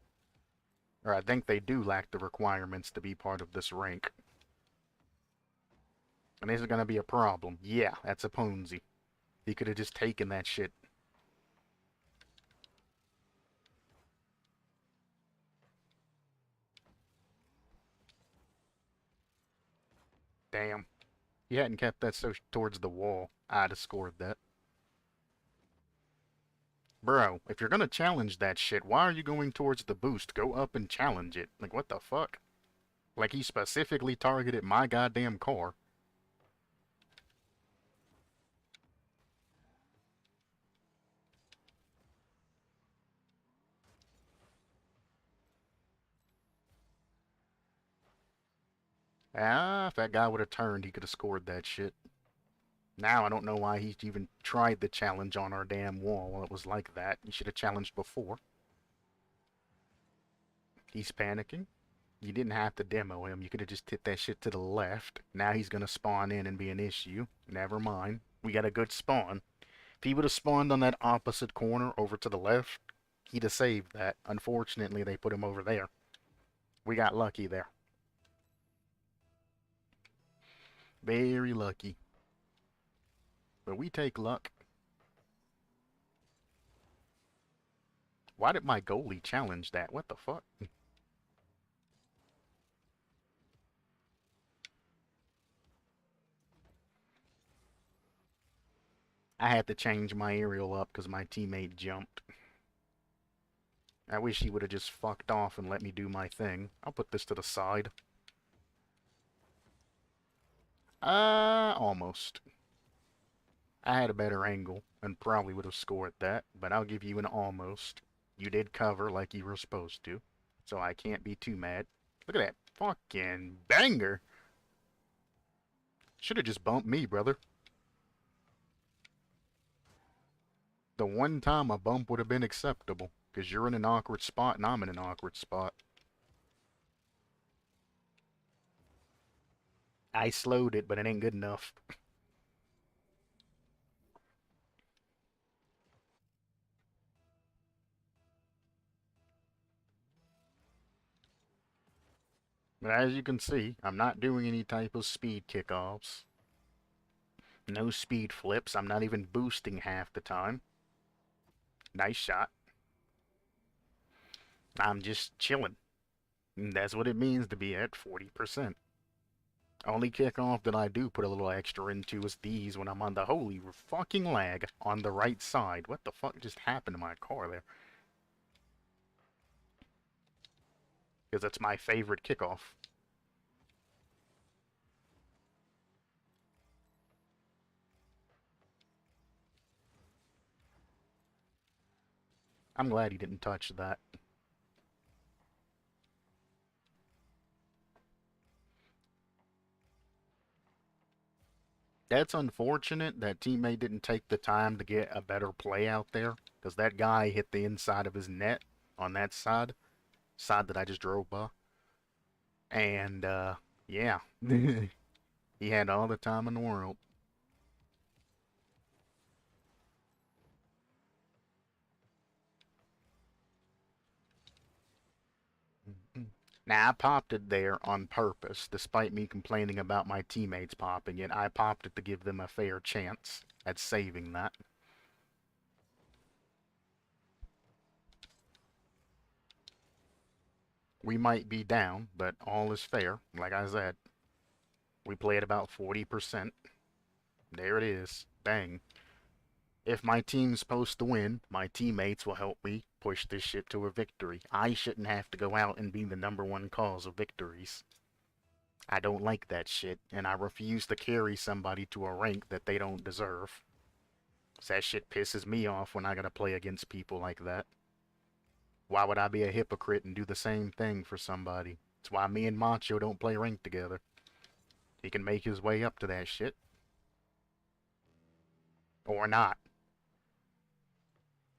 or I think they do lack the requirements to be part of this rank. And this is gonna be a problem. Yeah, that's a Ponzi. He could have just taken that shit. Damn. He hadn't kept that so towards the wall, I'd have scored that. Bro, if you're gonna challenge that shit, why are you going towards the boost? Go up and challenge it. Like, what the fuck? Like, he specifically targeted my goddamn car. Ah, if that guy would have turned, he could have scored that shit. Now I don't know why he even tried the challenge on our damn wall while it was like that. He should have challenged before. He's panicking. You didn't have to demo him. You could have just hit that shit to the left. Now he's gonna spawn in and be an issue. Never mind. We got a good spawn. If he would have spawned on that opposite corner over to the left, he'd have saved that. Unfortunately, they put him over there. We got lucky there. Very lucky. But we take luck. Why did my goalie challenge that? What the fuck? I had to change my aerial up because my teammate jumped. I wish he would have just fucked off and let me do my thing. I'll put this to the side. Almost. I had a better angle and probably would have scored that, but I'll give you an almost. You did cover like you were supposed to, so I can't be too mad. Look at that fucking banger. Should have just bumped me, brother. The one time a bump would have been acceptable, because you're in an awkward spot and I'm in an awkward spot. I slowed it, but it ain't good enough. But as you can see, I'm not doing any type of speed kickoffs. No speed flips. I'm not even boosting half the time. Nice shot. I'm just chilling. And that's what it means to be at 40%. Only kickoff that I do put a little extra into is these when I'm on the holy fucking lag on the right side. What the fuck just happened to my car there? Because that's my favorite kickoff. I'm glad he didn't touch that. That's unfortunate that teammate didn't take the time to get a better play out there, because that guy hit the inside of his net on that side that I just drove by. And, yeah. He had all the time in the world. Now, I popped it there on purpose, despite me complaining about my teammates popping it. I popped it to give them a fair chance at saving that. We might be down, but all is fair. Like I said, we played about 40%. There it is. Bang. If my team's supposed to win, my teammates will help me push this shit to a victory. I shouldn't have to go out and be the number one cause of victories. I don't like that shit, and I refuse to carry somebody to a rank that they don't deserve. So that shit pisses me off when I gotta play against people like that. Why would I be a hypocrite and do the same thing for somebody? It's why me and Macho don't play rank together. He can make his way up to that shit. Or not.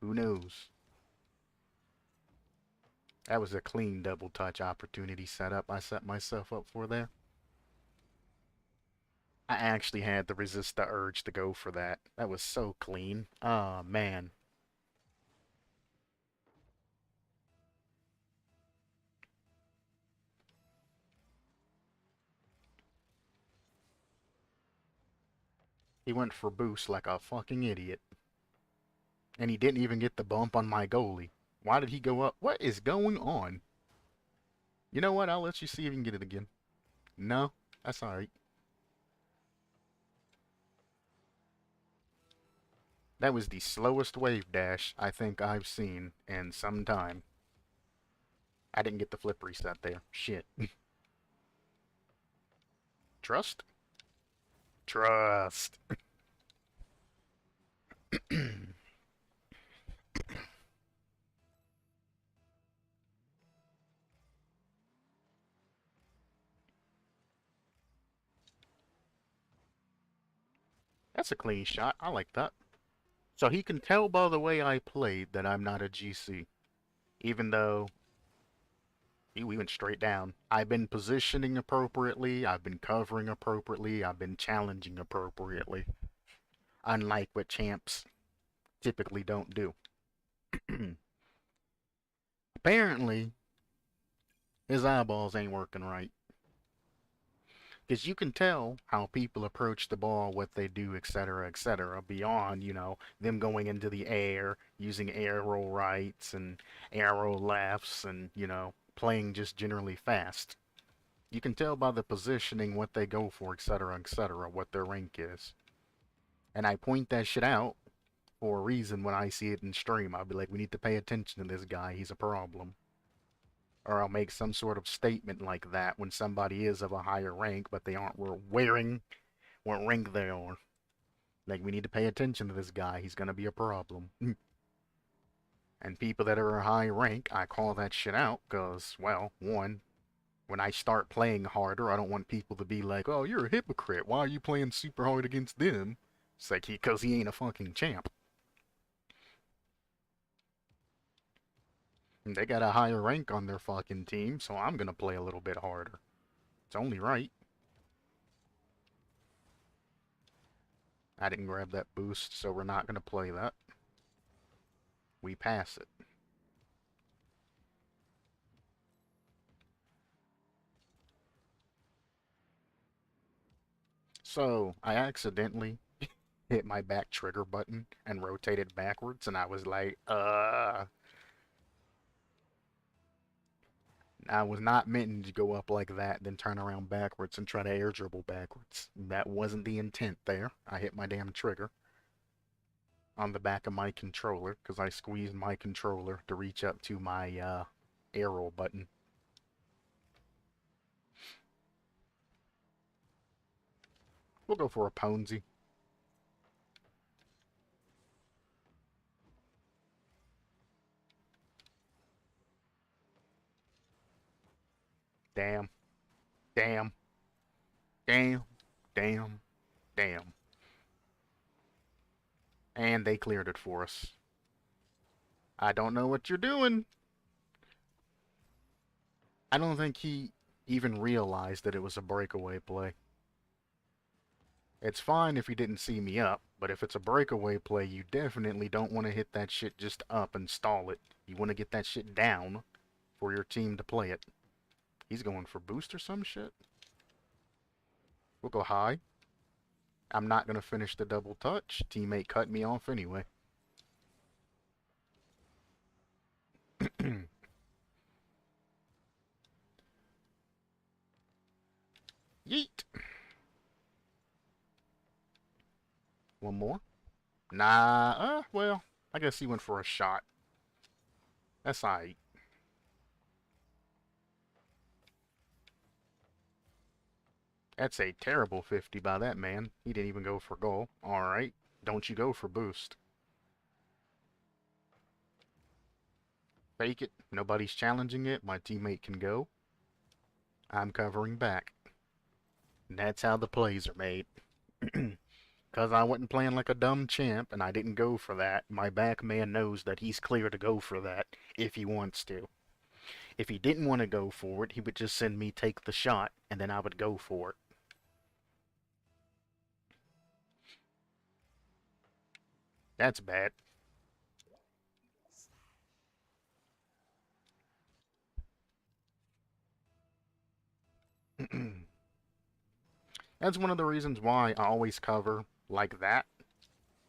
Who knows? That was a clean double touch opportunity setup I set myself up for there. I actually had to resist the urge to go for that. That was so clean. Oh, man. He went for boost like a fucking idiot. And he didn't even get the bump on my goalie. Why did he go up? What is going on? You know what? I'll let you see if you can get it again. No, that's alright. That was the slowest wave dash I think I've seen in some time. I didn't get the flip reset there. Shit. Trust? Trust. That's a clean shot. I like that. So he can tell by the way I played that I'm not a GC. Even though we went straight down. I've been positioning appropriately, I've been covering appropriately, I've been challenging appropriately. Unlike what champs typically don't do. Apparently, his eyeballs ain't working right. Because you can tell how people approach the ball, what they do, etc., beyond, them going into the air, using arrow rights and arrow lefts, and, playing just generally fast. You can tell by the positioning what they go for, etc., what their rank is. And I point that shit out for a reason when I see it in stream. I'll be like, we need to pay attention to this guy, he's a problem. Or I'll make some sort of statement like that when somebody is of a higher rank, but they aren't wearing what rank they are. Like, we need to pay attention to this guy, he's gonna be a problem. And people that are a high rank, I call that shit out, because, well, one, when I start playing harder, I don't want people to be like, oh, you're a hypocrite, why are you playing super hard against them? It's like, because he ain't a fucking champ. And they got a higher rank on their fucking team, so I'm gonna play a little bit harder. It's only right. I didn't grab that boost, so we're not gonna play that. We pass it. So, I accidentally hit my back trigger button and rotated backwards, and I was like, I was not meant to go up like that, then turn around backwards and try to air dribble backwards. That wasn't the intent there. I hit my damn trigger on the back of my controller, because I squeezed my controller to reach up to my, arrow button. We'll go for a Ponzi. Damn. Damn. Damn. Damn. Damn. And they cleared it for us. I don't know what you're doing. I don't think he even realized that it was a breakaway play. It's fine if he didn't see me up, but if it's a breakaway play, you definitely don't want to hit that shit just up and stall it. You want to get that shit down for your team to play it. He's going for boost or some shit. We'll go high. I'm not going to finish the double touch. Teammate cut me off anyway. Yeet. One more. Nah, well, I guess he went for a shot. That's alright. That's a terrible 50 by that man. He didn't even go for goal. Alright. Don't you go for boost. Fake it. Nobody's challenging it. My teammate can go. I'm covering back. And that's how the plays are made. Because I wasn't playing like a dumb champ and I didn't go for that, my back man knows that he's clear to go for that if he wants to. If he didn't want to go for it, he would just send me take the shot and then I would go for it. That's bad. That's one of the reasons why I always cover like that,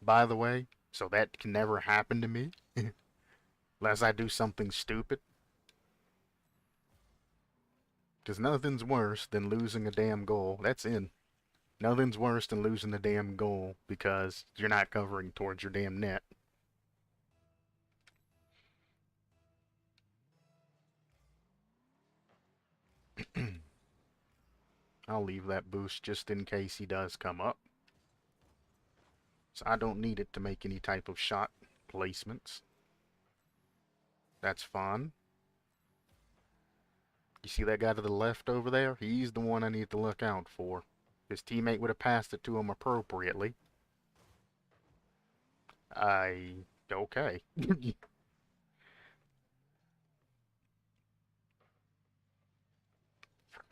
by the way, so that can never happen to me. Unless I do something stupid. Because nothing's worse than losing a damn goal. That's in. Nothing's worse than losing a damn goal because you're not covering towards your damn net. I'll leave that boost just in case he does come up. So I don't need it to make any type of shot placements. That's fine. You see that guy to the left over there? He's the one I need to look out for. His teammate would have passed it to him appropriately. Okay.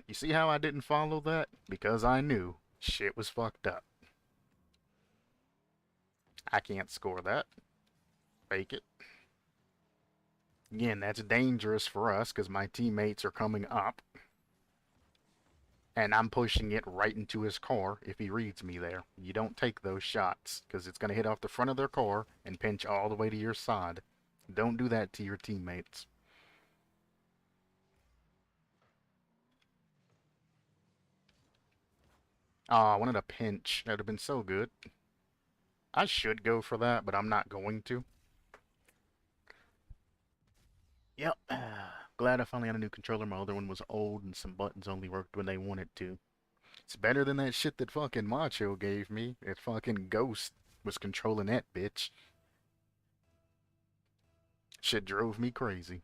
You see how I didn't follow that? Because I knew shit was fucked up. I can't score that. Fake it. Again, that's dangerous for us because my teammates are coming up. And I'm pushing it right into his car if he reads me there. You don't take those shots because it's going to hit off the front of their car and pinch all the way to your side. Don't do that to your teammates. Oh, I wanted a pinch. That would have been so good. I should go for that, but I'm not going to. Yep. Glad I finally had a new controller. My other one was old and some buttons only worked when they wanted to. It's better than that shit that fucking Macho gave me. That fucking Ghost was controlling that bitch. Shit drove me crazy.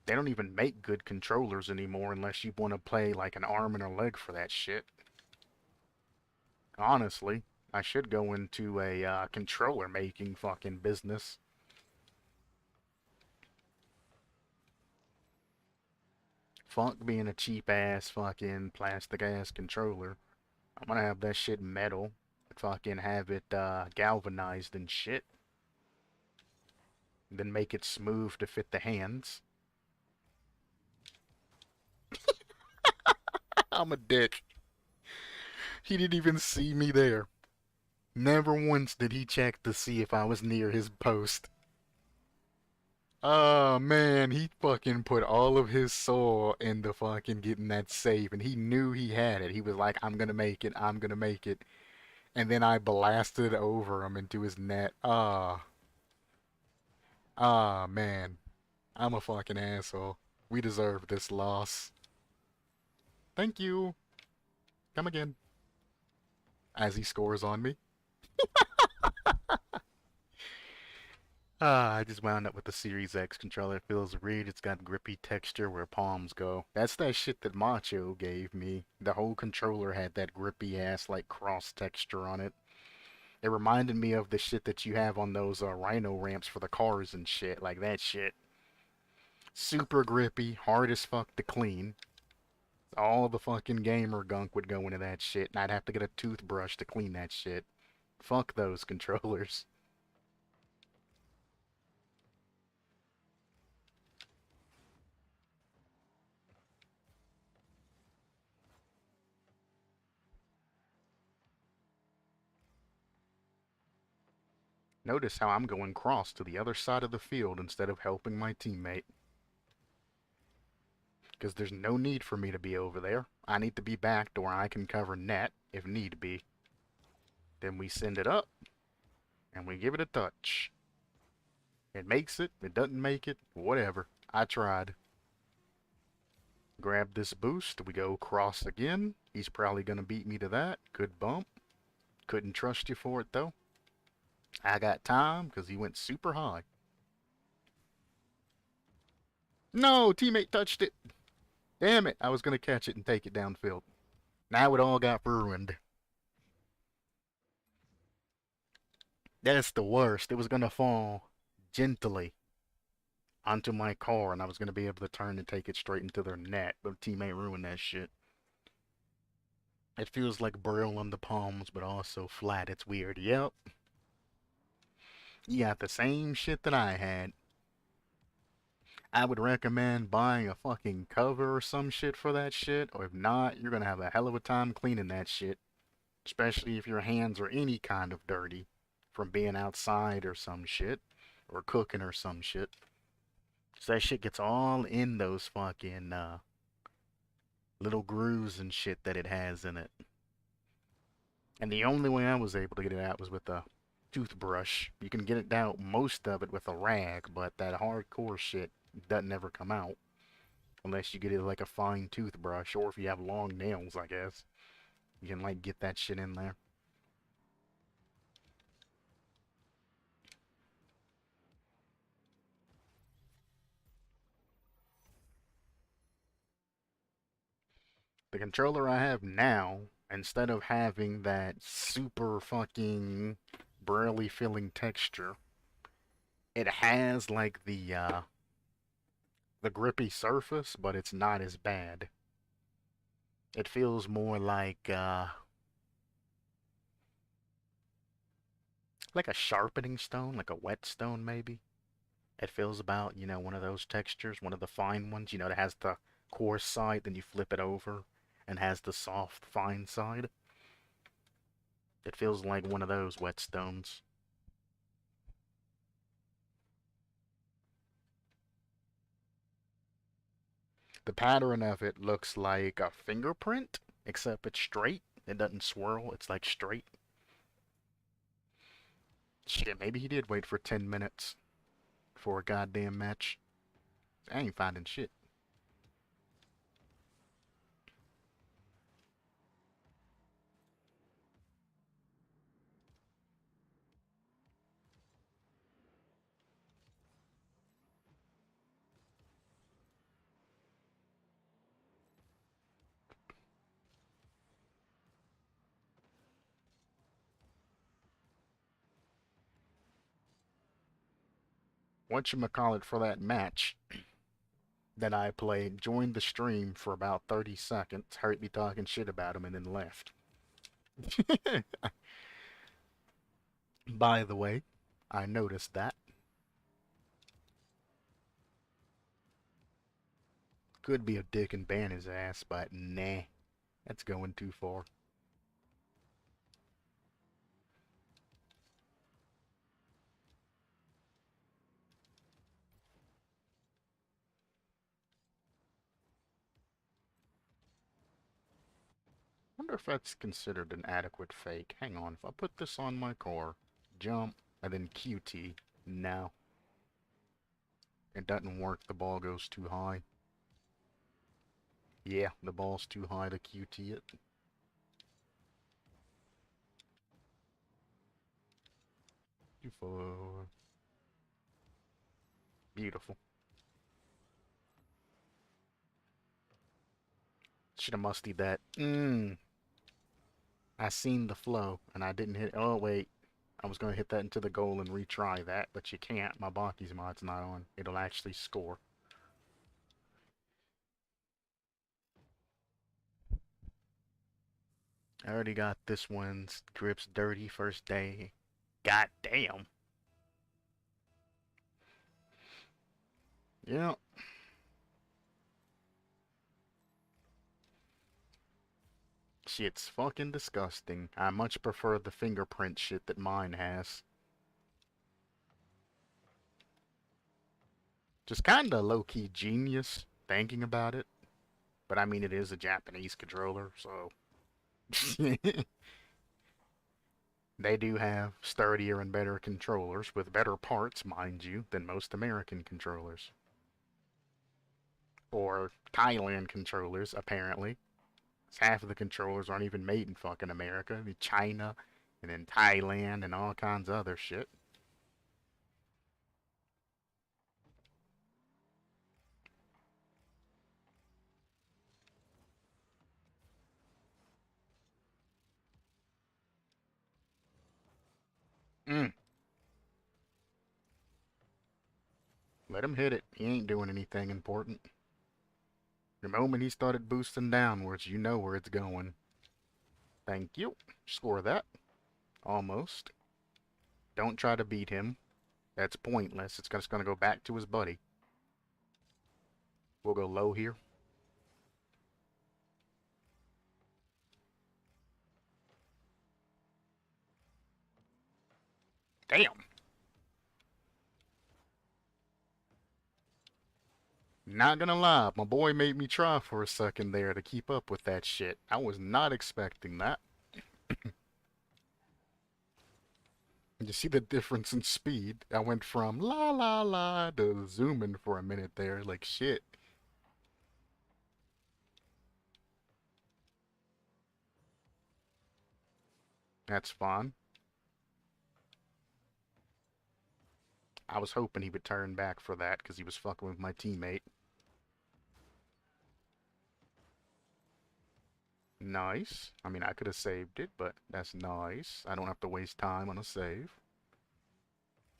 They don't even make good controllers anymore unless you want to play like an arm and a leg for that shit. Honestly, I should go into a controller making fucking business. Fuck being a cheap ass fucking plastic ass controller. I'm gonna have that shit metal. Fucking have it galvanized and shit. Then make it smooth to fit the hands. I'm a dick. He didn't even see me there. Never once did he check to see if I was near his post. Oh man, he fucking put all of his soul into fucking getting that save, and he knew he had it. He was like, I'm gonna make it, I'm gonna make it. And then I blasted over him into his net. Man. I'm a fucking asshole. We deserve this loss. Thank you. Come again. As he scores on me. I just wound up with the Series X controller. It feels weird. It's got grippy texture where palms go. That's that shit that Macho gave me. The whole controller had that grippy ass like cross texture on it. It reminded me of the shit that you have on those Rhino ramps for the cars and shit. Like that shit. Super grippy, hard as fuck to clean. All the fucking gamer gunk would go into that shit, and I'd have to get a toothbrush to clean that shit. Fuck those controllers. Notice how I'm going cross to the other side of the field instead of helping my teammate. Because there's no need for me to be over there. I need to be back to where I can cover net if need be. Then we send it up, and we give it a touch. It makes it, it doesn't make it, whatever. I tried. Grab this boost, we go cross again. He's probably gonna beat me to that. Good bump. Couldn't trust you for it though. I got time because he went super high. No, teammate touched it. Damn it, I was gonna catch it and take it downfield. Now it all got ruined. That's the worst. It was gonna fall gently onto my car and I was gonna be able to turn and take it straight into their net, but teammate ruined that shit. It feels like braille on the palms, but also flat. It's weird. Yep. You got the same shit that I had. I would recommend buying a fucking cover or some shit for that shit, or if not, you're gonna have a hell of a time cleaning that shit. Especially if your hands are any kind of dirty from being outside or some shit, or cooking or some shit. So that shit gets all in those fucking little grooves and shit that it has in it. And the only way I was able to get it out was with a toothbrush. You can get it out, most of it, with a rag, but that hardcore shit doesn't ever come out. Unless you get it like a fine toothbrush, or if you have long nails, I guess. You can like get that shit in there. The controller I have now, instead of having that super fucking burly feeling texture, it has like the grippy surface, but it's not as bad. It feels more like a sharpening stone, like a whetstone maybe. It feels about, one of those textures, one of the fine ones, that has the coarse side, then you flip it over and has the soft, fine side. It feels like one of those whetstones. The pattern of it looks like a fingerprint, except it's straight. It doesn't swirl, it's like straight. Shit, maybe he did wait for 10 minutes for a goddamn match. I ain't finding shit. Whatchamacallit for that match that I played joined the stream for about 30 seconds, heard me talking shit about him, and then left. By the way, I noticed that. Could be a dick and ban his ass, but nah, that's going too far. Wonder if that's considered an adequate fake. Hang on, if I put this on my car, jump, and then QT, no. It doesn't work, the ball goes too high. Yeah, the ball's too high to QT it. Too far. Beautiful. Should have mustied that. I seen the flow, and I didn't hit. Oh, wait. I was going to hit that into the goal and retry that, but you can't. My Baki's mod's not on. It'll actually score. I already got this one's grips dirty first day. God damn. Yeah. Shit's fucking disgusting. I much prefer the fingerprint shit that mine has. Just kinda low-key genius, thinking about it. But I mean, it is a Japanese controller, so... They do have sturdier and better controllers, with better parts, mind you, than most American controllers. Or Thailand controllers, apparently. Half of the controllers aren't even made in fucking America. China, and then Thailand, and all kinds of other shit. Mm. Let him hit it. He ain't doing anything important. The moment he started boosting downwards, you know where it's going. Thank you. Score that. Almost. Don't try to beat him. That's pointless. It's just going to go back to his buddy. We'll go low here. Damn. Not gonna lie, my boy made me try for a second there to keep up with that shit. I was not expecting that. You see the difference in speed? I went from la la la to zooming for a minute there, like shit. That's fun. I was hoping he would turn back for that because he was fucking with my teammate. Nice. I mean, I could have saved it, but that's nice. I don't have to waste time on a save.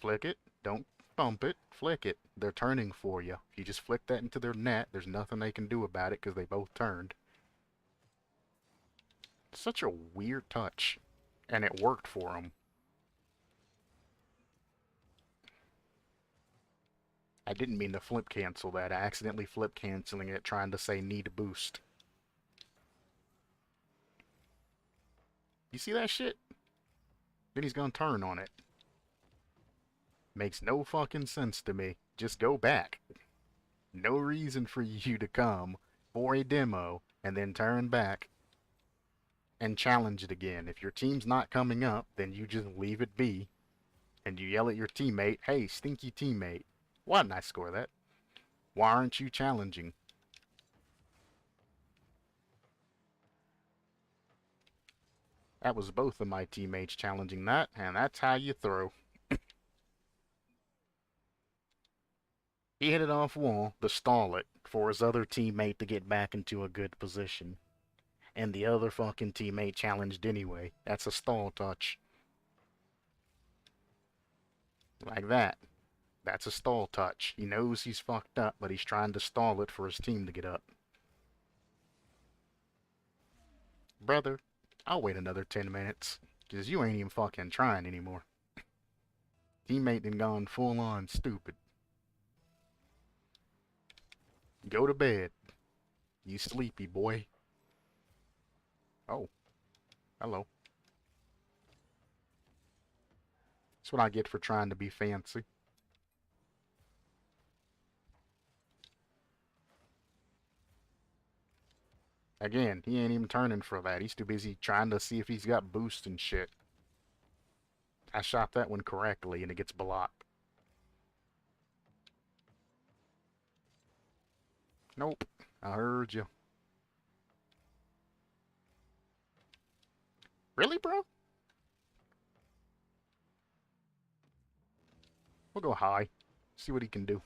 Flick it. Don't bump it. Flick it. They're turning for you. If you just flick that into their net, there's nothing they can do about it because they both turned. Such a weird touch. And it worked for him. I didn't mean to flip cancel that. I accidentally flip canceling it trying to say need a boost. You see that shit? Then he's gonna turn on it. Makes no fucking sense to me. Just go back. No reason for you to come for a demo and then turn back and challenge it again. If your team's not coming up, then you just leave it be and you yell at your teammate, hey, stinky teammate, why didn't I score that? Why aren't you challenging? That was both of my teammates challenging that, and that's how you throw. He hit it off wall to stall it for his other teammate to get back into a good position. And the other fucking teammate challenged anyway. That's a stall touch. Like that. That's a stall touch. He knows he's fucked up, but he's trying to stall it for his team to get up. Brother, I'll wait another 10 minutes, because you ain't even fucking trying anymore. Teammate done gone full on stupid. Go to bed. You sleepy boy. Oh, hello. That's what I get for trying to be fancy. Again, he ain't even turning for that. He's too busy trying to see if he's got boost and shit. I shot that one correctly and it gets blocked. Nope. I heard you. Really, bro? We'll go high. See what he can do.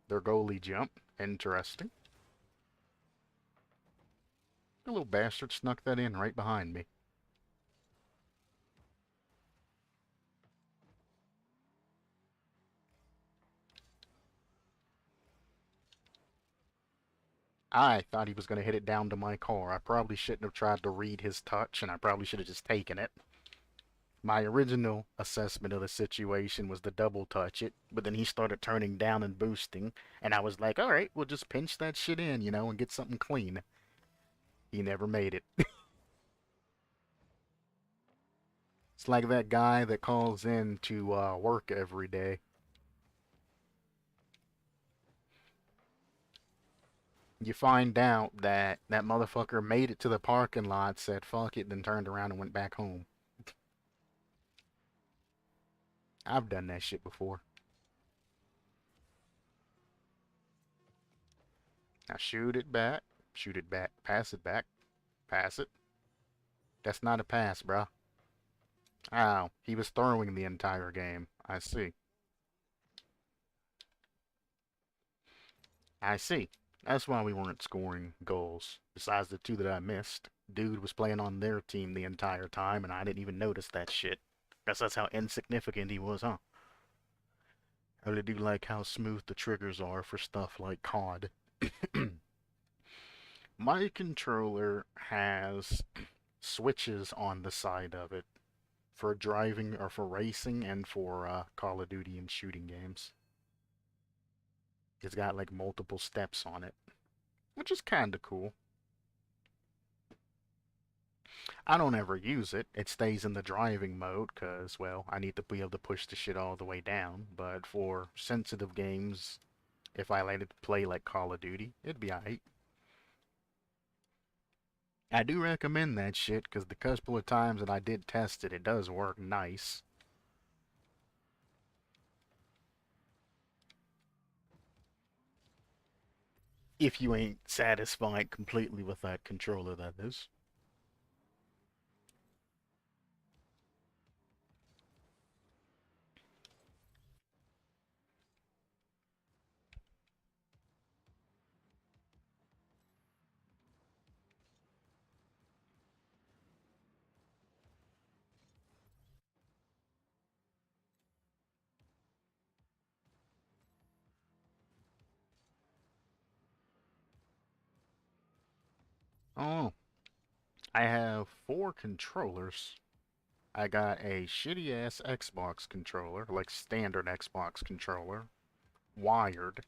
Their goalie jump. Interesting. The little bastard snuck that in right behind me. I thought he was going to hit it down to my car. I probably shouldn't have tried to read his touch, and I probably should have just taken it. My original assessment of the situation was to double touch it, but then he started turning down and boosting, and I was like, alright, we'll just pinch that shit in, and get something clean. He never made it. It's like that guy that calls in to work every day. You find out that that motherfucker made it to the parking lot, said fuck it, then turned around and went back home. I've done that shit before. Now shoot it back, pass it back, pass it. That's not a pass, bruh. Oh, he was throwing the entire game. I see. I see. That's why we weren't scoring goals. Besides the two that I missed, dude was playing on their team the entire time, and I didn't even notice that shit. Guess that's how insignificant he was, huh? I really do like how smooth the triggers are for stuff like COD. My controller has switches on the side of it for driving or for racing and for Call of Duty and shooting games. It's got like multiple steps on it, which is kind of cool. I don't ever use it. It stays in the driving mode because, well, I need to be able to push the shit all the way down. But for sensitive games, if I let it play like Call of Duty, it'd be alright. I do recommend that shit because the couple of times that I did test it, it does work nice. If you ain't satisfied completely with that controller, that is. Oh, I have 4 controllers. I got a shitty ass Xbox controller, like standard Xbox controller, wired.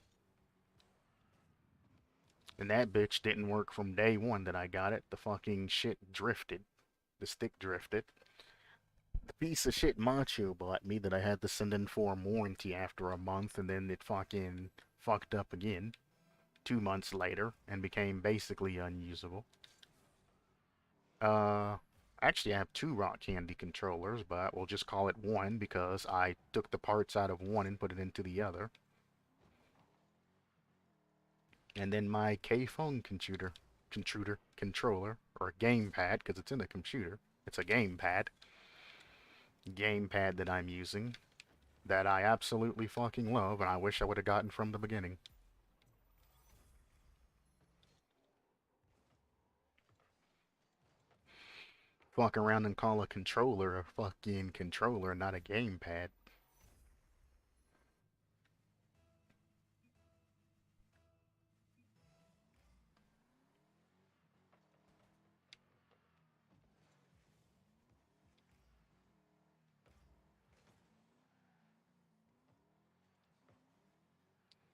And that bitch didn't work from day one that I got it. The fucking shit drifted. The stick drifted. The piece of shit Macho bought me that I had to send in for a warranty after a month, and then it fucking fucked up again 2 months later and became basically unusable. Uh, actually, I have 2 Rock Candy controllers, but we'll just call it one because I took the parts out of one and put it into the other. And then my K-Phone controller, or gamepad, because it's in a computer. It's a gamepad that I'm using that I absolutely fucking love, and I wish I would have gotten from the beginning. Fuck around and call a controller a fucking controller, not a gamepad.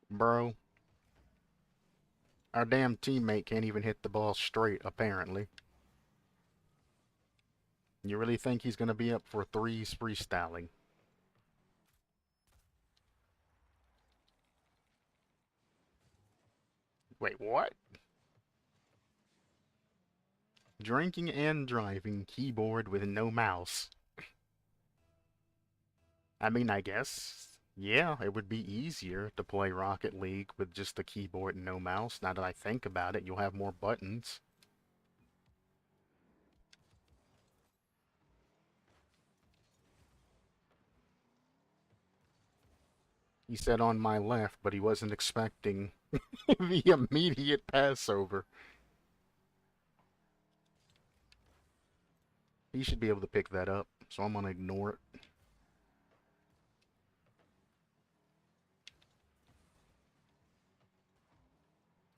Bro, our damn teammate can't even hit the ball straight, apparently. You really think he's gonna be up for threes freestyling? Wait, what? Drinking and driving, keyboard with no mouse. I mean, I guess, yeah, it would be easier to play Rocket League with just a keyboard and no mouse. Now that I think about it, you'll have more buttons. He said on my left, but he wasn't expecting the immediate Passover. He should be able to pick that up, so I'm gonna ignore it.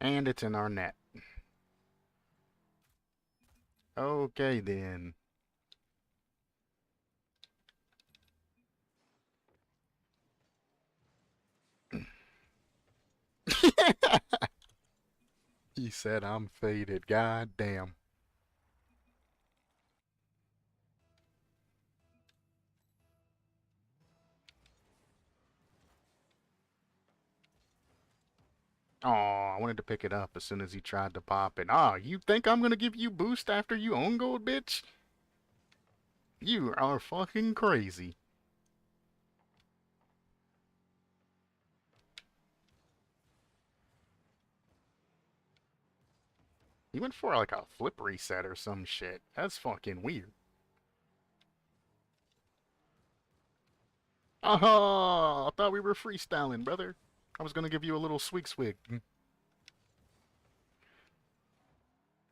And it's in our net. Okay then. He said I'm faded. God damn. Oh, I wanted to pick it up as soon as he tried to pop it. Ah, you think I'm gonna give you boost after you own gold, bitch? You are fucking crazy. He went for like a flip reset or some shit. That's fucking weird. Oh, I thought we were freestyling, brother. I was gonna give you a little swig swig.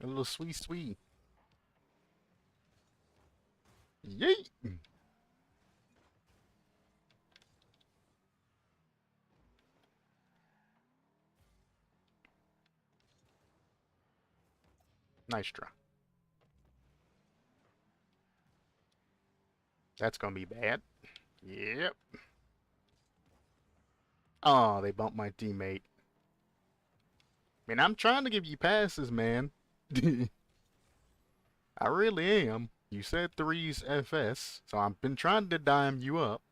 A little sweet sweet. Yeet! Nice try. That's gonna be bad. Yep. Oh, they bumped my teammate. Man, I'm trying to give you passes, man. I really am. You said threes FS, so I've been trying to dime you up,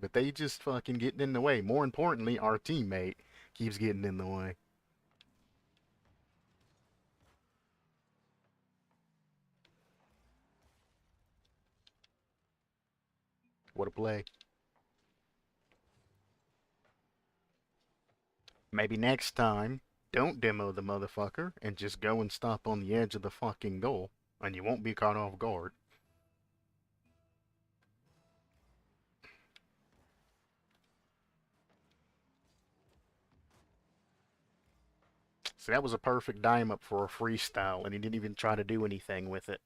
but they just fucking getting in the way. More importantly, our teammate keeps getting in the way. What a play. Maybe next time, don't demo the motherfucker and just go and stop on the edge of the fucking goal, and you won't be caught off guard. So that was a perfect dime up for a freestyle, and he didn't even try to do anything with it.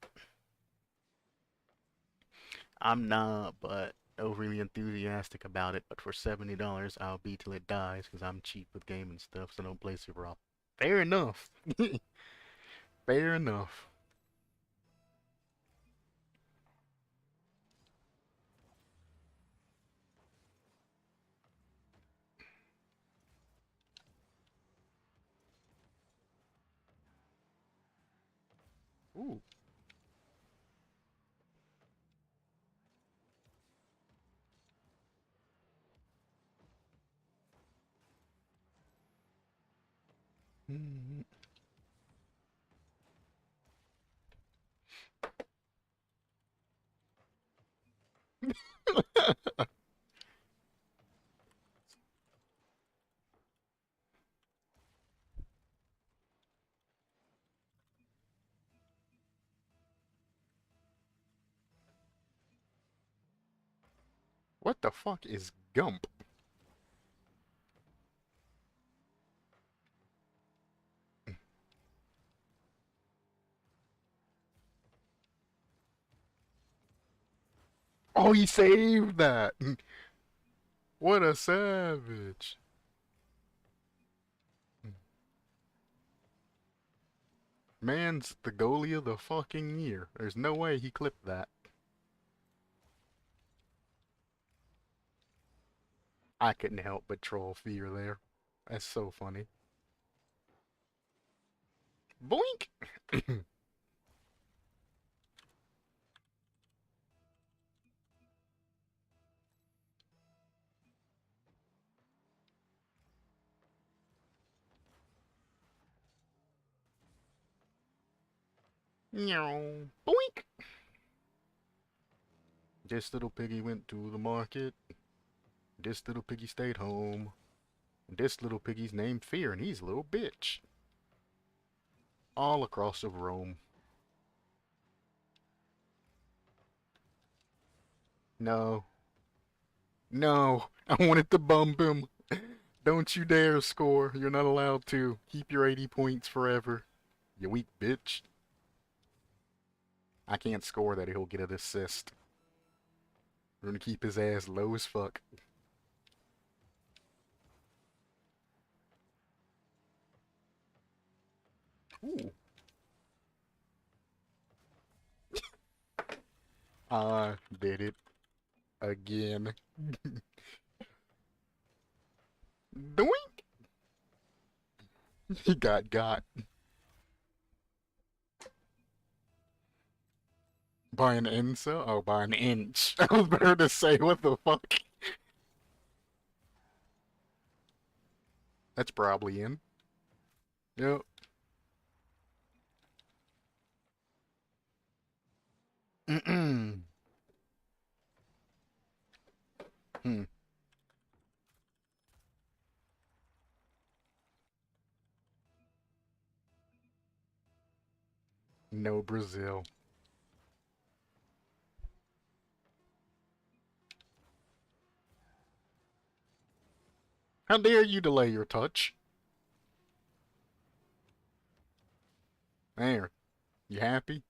I'm not, but overly enthusiastic about it. But for $70, I'll be till it dies because I'm cheap with gaming stuff, so don't play super off. Fair enough. Fair enough. Ooh. What the fuck is Gump? Oh, he saved that. What a savage. Man's the goalie of the fucking year. There's no way he clipped that. I couldn't help but troll fear there. That's so funny. Boink! Meow. Boink! This little piggy went to the market. This little piggy stayed home. This little piggy's named Fear, and he's a little bitch. All across of Rome. No. No. I wanted to bump him. Don't you dare score. You're not allowed to. Keep your 80 points forever. You weak bitch. I can't score that he'll get an assist. We're gonna keep his ass low as fuck. Ooh. I did it again. Doink! He got. By an insa? Oh, by an inch. I was better to say, what the fuck? That's probably in. Yep. Mm-mm. Hmm. No Brazil. How dare you delay your touch? There. You happy?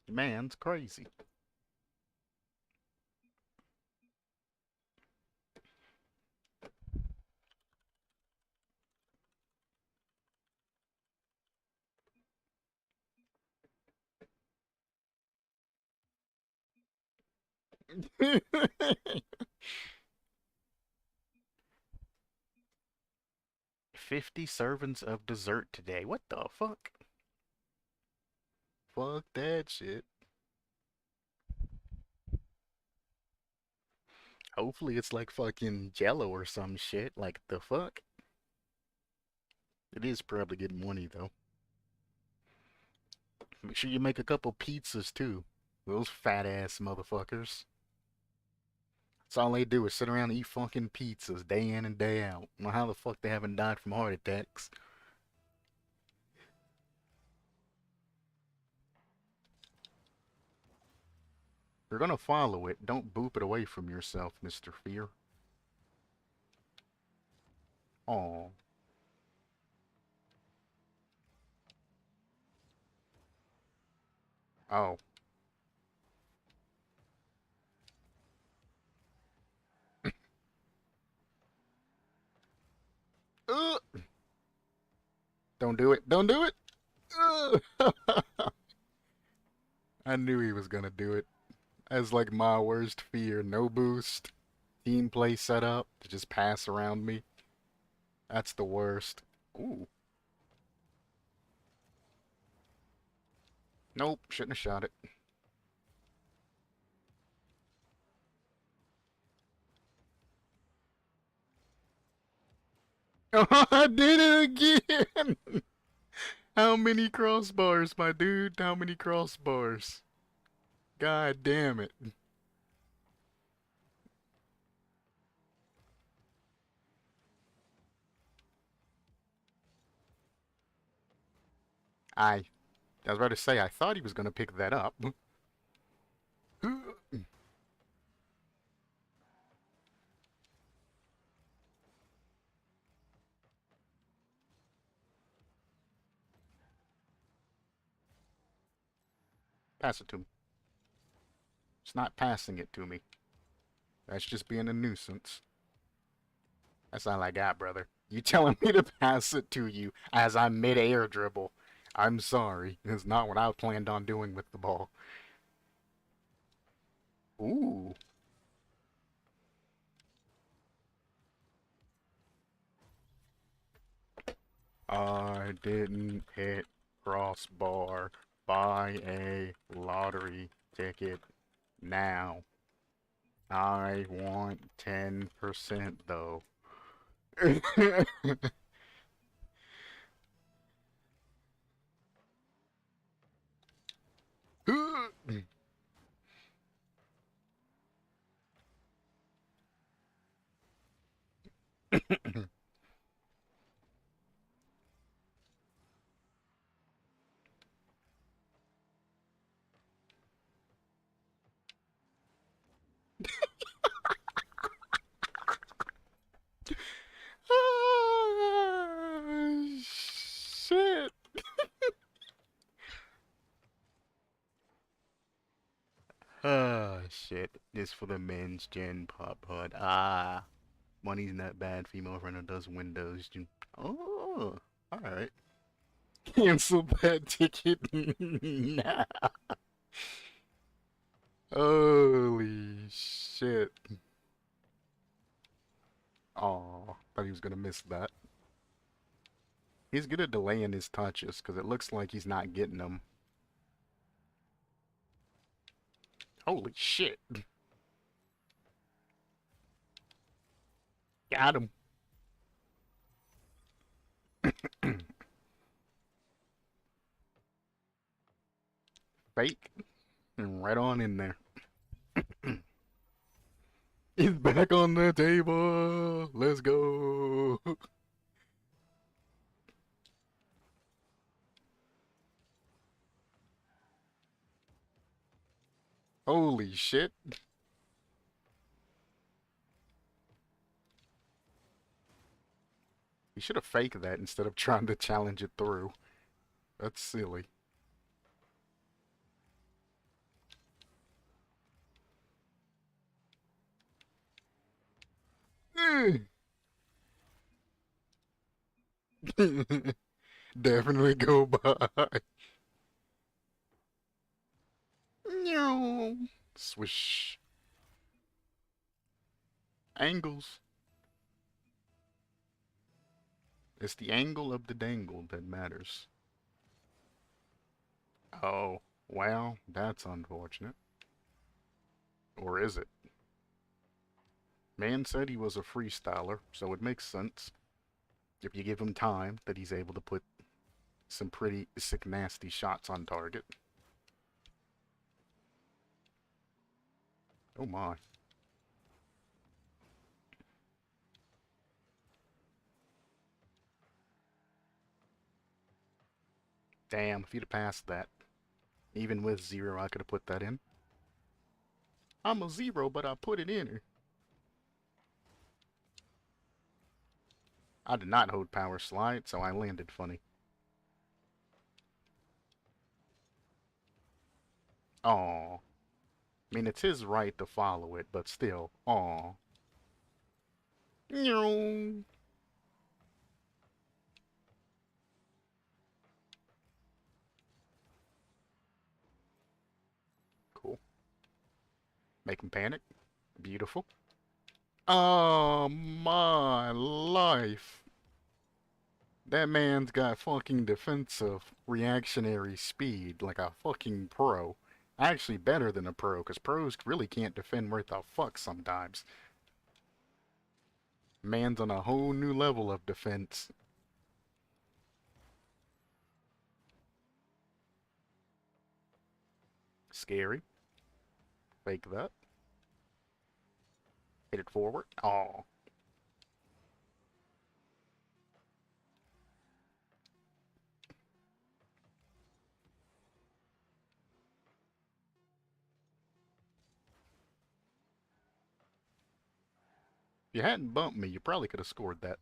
Man's crazy. $50 servings of dessert today. What the fuck? Fuck that shit. Hopefully it's like fucking Jello or some shit. Like the fuck? It is probably good money though. Make sure you make a couple pizzas too. Those fat ass motherfuckers. That's all they do is sit around and eat fucking pizzas day in and day out. I don't know how the fuck they haven't died from heart attacks. If you're gonna follow it, don't boop it away from yourself, Mr. Fear. Aw. Oh. Uh, don't do it. Don't do it. I knew he was gonna do it. As like my worst fear. No boost. Team play set up to just pass around me. That's the worst. Ooh. Nope. Shouldn't have shot it. Oh, I did it again! How many crossbars, my dude? How many crossbars? God damn it. I was about to say, I thought he was going to pick that up. Pass it to me. It's not passing it to me. That's just being a nuisance. That's all I got, brother. You telling me to pass it to you as I'm mid-air dribble. I'm sorry. It's not what I planned on doing with the ball. Ooh. I didn't hit crossbar. Buy a lottery ticket now. I want 10% though. Ah, shit. Ah, shit. This for the men's gen pop hut. Ah, money's not bad. Female runner does windows. Oh, alright. Cancel that ticket. Nah. Holy shit. Oh, thought he was gonna miss that. He's good at delaying his touches because it looks like he's not getting them. Holy shit. Got him. Fake. And right on in there. He's back on the table. Let's go. Holy shit. He should have faked that instead of trying to challenge it through. That's silly. Definitely go by. No. Swish. Angles. It's the angle of the dangle that matters. Oh, well, that's unfortunate. Or is it? Man said he was a freestyler, so it makes sense. If you give him time, that he's able to put some pretty sick nasty shots on target. Oh my. Damn, if you'd have passed that. Even with zero, I could have put that in. I'm a zero, but I put it in. I did not hold power slide, so I landed funny. Aw. I mean, it's his right to follow it, but still. Aw. No. Cool. Make him panic. Beautiful. Oh, my life. That man's got fucking defensive reactionary speed like a fucking pro. Actually better than a pro, because pros really can't defend worth a fuck sometimes. Man's on a whole new level of defense. Scary. Fake that. Hit it forward. Oh. If you hadn't bumped me, you probably could have scored that.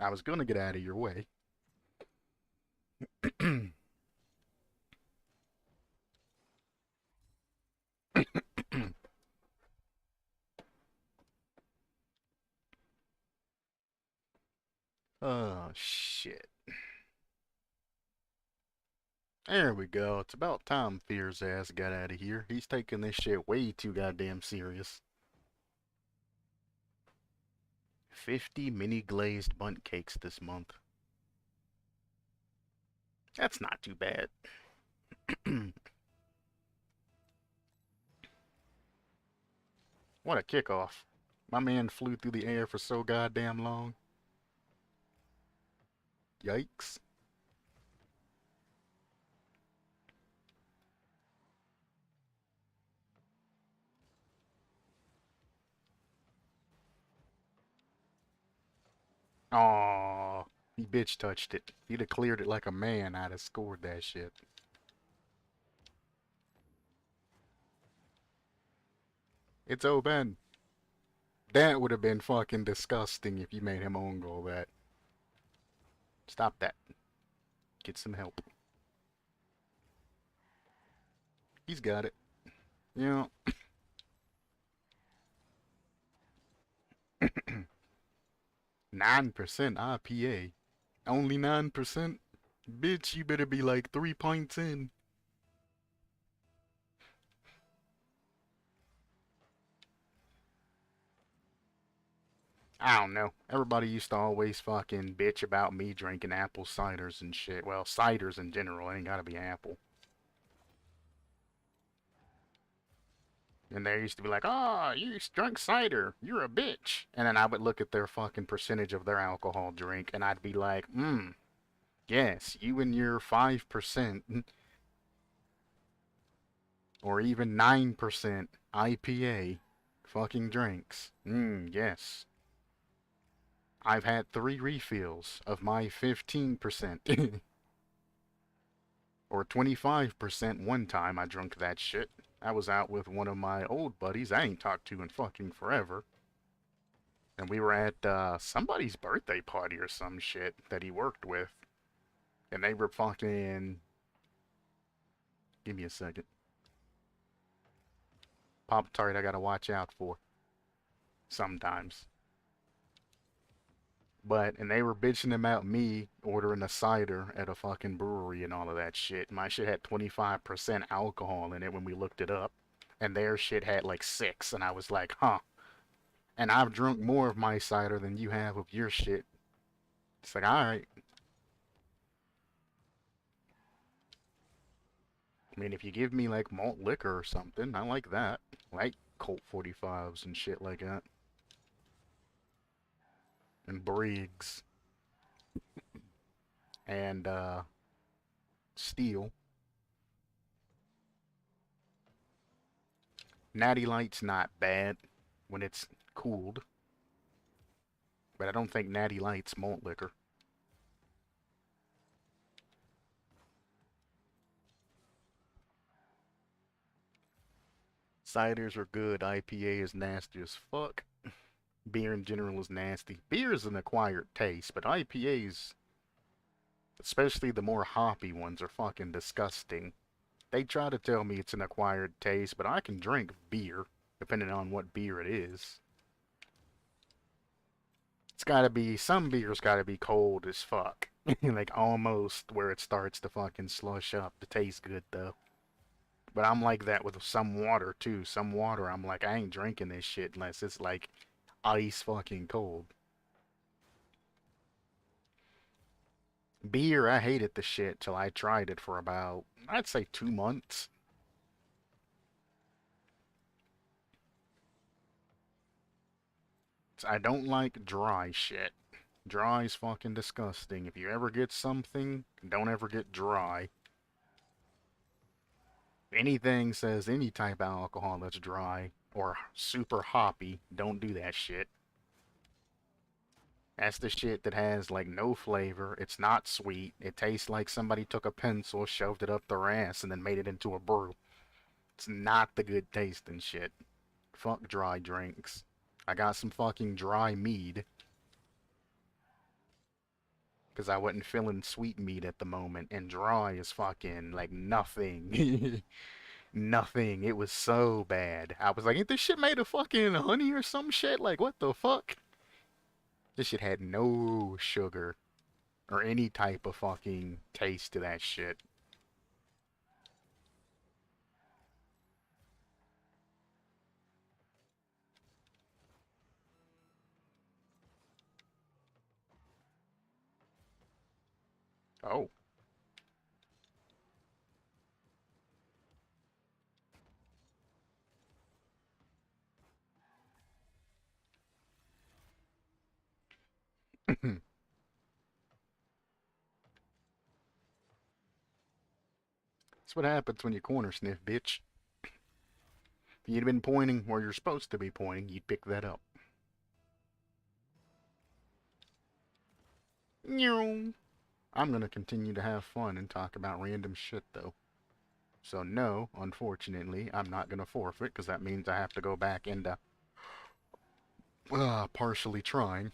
I was gonna get out of your way. Oh, shit. There we go. It's about time Fear's ass got out of here. He's taking this shit way too goddamn serious. 50 mini glazed bundt cakes this month. That's not too bad. What a kickoff. My man flew through the air for so goddamn long. Yikes. Aww. He bitch touched it. He'd have cleared it like a man, I'd have scored that shit. It's open. That would have been fucking disgusting if you made him own goal that. Stop that. Get some help. He's got it. You know, 9% IPA. Only 9%? Bitch, you better be like 3 pints in. I don't know. Everybody used to always fucking bitch about me drinking apple ciders and shit. Well, ciders in general. It ain't gotta be apple. And they used to be like, oh, you drunk cider. You're a bitch. And then I would look at their fucking percentage of their alcohol drink and I'd be like, yes, you and your 5% or even 9% IPA fucking drinks. Yes. I've had 3 refills of my 15%. Or 25% one time I drunk that shit. I was out with one of my old buddies I ain't talked to in fucking forever. And we were at somebody's birthday party or some shit that he worked with. And they were fucking... Give me a second. Pop-Tart I gotta watch out for. Sometimes. And they were bitching about me ordering a cider at a fucking brewery and all of that shit. My shit had 25% alcohol in it when we looked it up. And their shit had like 6. And I was like, huh. And I've drunk more of my cider than you have of your shit. It's like, alright. I mean, if you give me like malt liquor or something, I like that. I like Colt 45s and shit like that. And Briggs. And, Steel. Natty Light's not bad when it's cooled. But I don't think Natty Light's malt liquor. Ciders are good. IPA is nasty as fuck. Beer in general is nasty. Beer is an acquired taste, but IPAs, especially the more hoppy ones, are fucking disgusting. They try to tell me it's an acquired taste, but I can drink beer, depending on what beer it is. It's gotta be, some beer's gotta be cold as fuck. Like almost where it starts to fucking slush up to taste good though. But I'm like that with some water too. Some water I'm like, I ain't drinking this shit unless it's like ice fucking cold. Beer, I hated the shit till I tried it for about, I'd say 2 months. I don't like dry shit. Dry's fucking disgusting. If you ever get something, don't ever get dry. Anything says any type of alcohol that's dry or super hoppy, don't do that shit. That's the shit that has like no flavor. It's not sweet. It tastes like somebody took a pencil, shoved it up their ass, and then made it into a brew. It's not the good tasting shit. Fuck dry drinks. I got some fucking dry mead. Because I wasn't feeling sweet mead at the moment. And dry is fucking like nothing. Nothing. It was so bad. I was like, ain't this shit made of fucking honey or some shit? Like, what the fuck? This shit had no sugar or any type of fucking taste to that shit. Oh. That's what happens when you corner sniff, bitch. If you'd been pointing where you're supposed to be pointing, you'd pick that up. I'm gonna continue to have fun and talk about random shit, though. So no, unfortunately, I'm not gonna forfeit, because that means I have to go back into partially trying.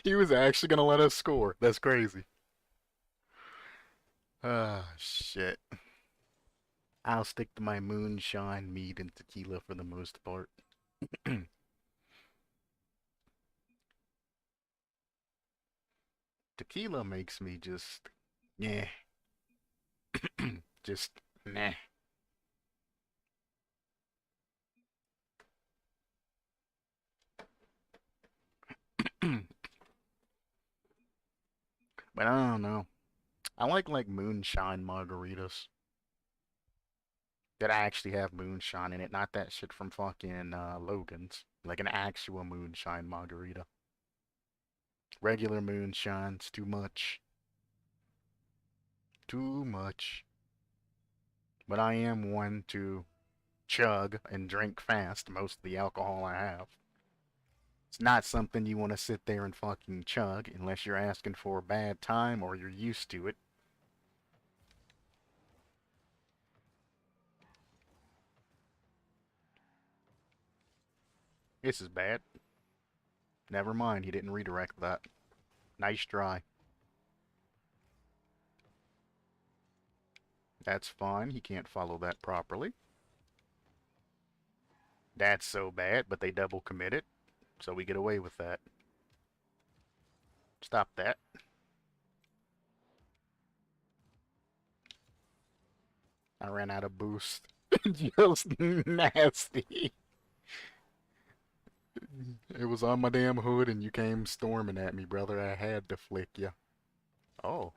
He was actually gonna let us score. That's crazy. Ah, shit. I'll stick to my moonshine, mead, and tequila for the most part. Tequila makes me just, yeah, just, nah. But I don't know. I like moonshine margaritas that actually have moonshine in it, not that shit from fucking Logan's. Like an actual moonshine margarita. Regular moonshine's too much. Too much. But I am one to chug and drink fast most of the alcohol I have. It's not something you want to sit there and fucking chug unless you're asking for a bad time or you're used to it. This is bad. Never mind, he didn't redirect that. Nice try. That's fine, he can't follow that properly. That's so bad, but they double commit it, so we get away with that. Stop that. I ran out of boost. Just nasty. It was on my damn hood and you came storming at me, brother. I had to flick you. Oh.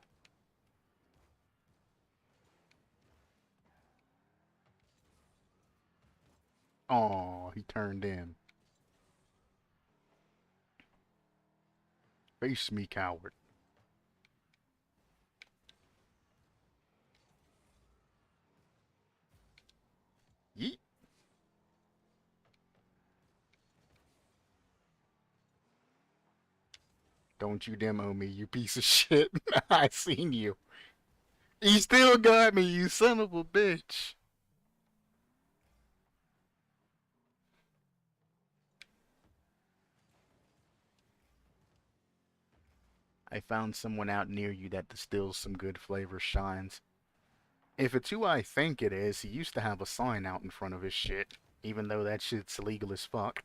Oh, he turned in. Face me, coward. Yeet. Don't you demo me, you piece of shit. I seen you. You still got me, you son of a bitch. I found someone out near you that distills some good flavor shines. If it's who I think it is, he used to have a sign out in front of his shit, even though that shit's illegal as fuck.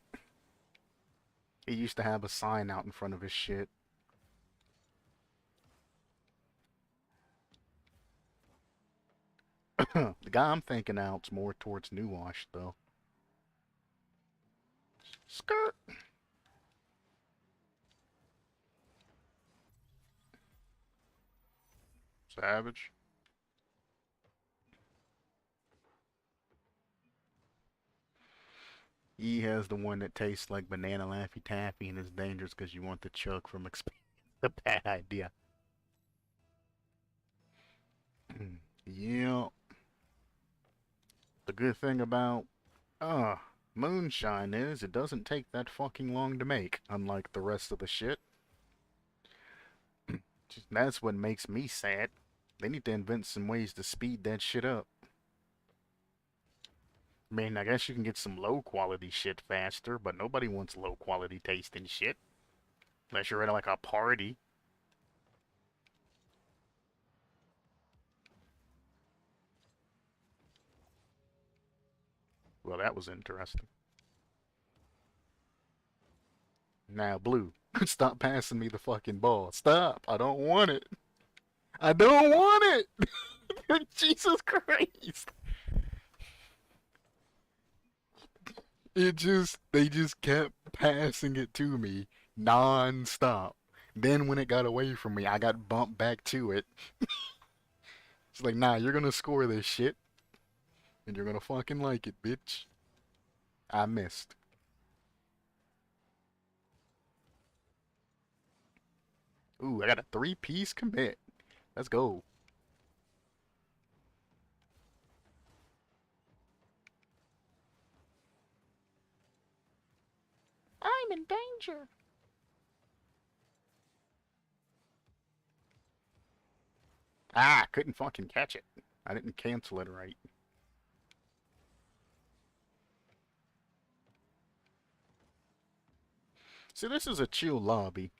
He used to have a sign out in front of his shit. The guy I'm thinking out's more towards New Wash, though. Skirt. Savage. He has the one that tastes like banana Laffy Taffy and is dangerous because you want the chug from experience. A bad idea. Yeah. The good thing about uh moonshine is it doesn't take that fucking long to make, unlike the rest of the shit. That's what makes me sad. They need to invent some ways to speed that shit up. I mean, I guess you can get some low quality shit faster, but nobody wants low quality tasting shit. Unless you're at like a party. Well, that was interesting. Now, Blue, stop passing me the fucking ball. Stop. I don't want it. I don't want it. Jesus Christ. They just kept passing it to me. Non-stop. Then when it got away from me, I got bumped back to it. It's like, nah, you're gonna score this shit, and you're gonna fucking like it, bitch. I missed. Ooh, I got a three-piece commit. Let's go. I'm in danger. Ah, couldn't fucking catch it. I didn't cancel it right. See, this is a chill lobby.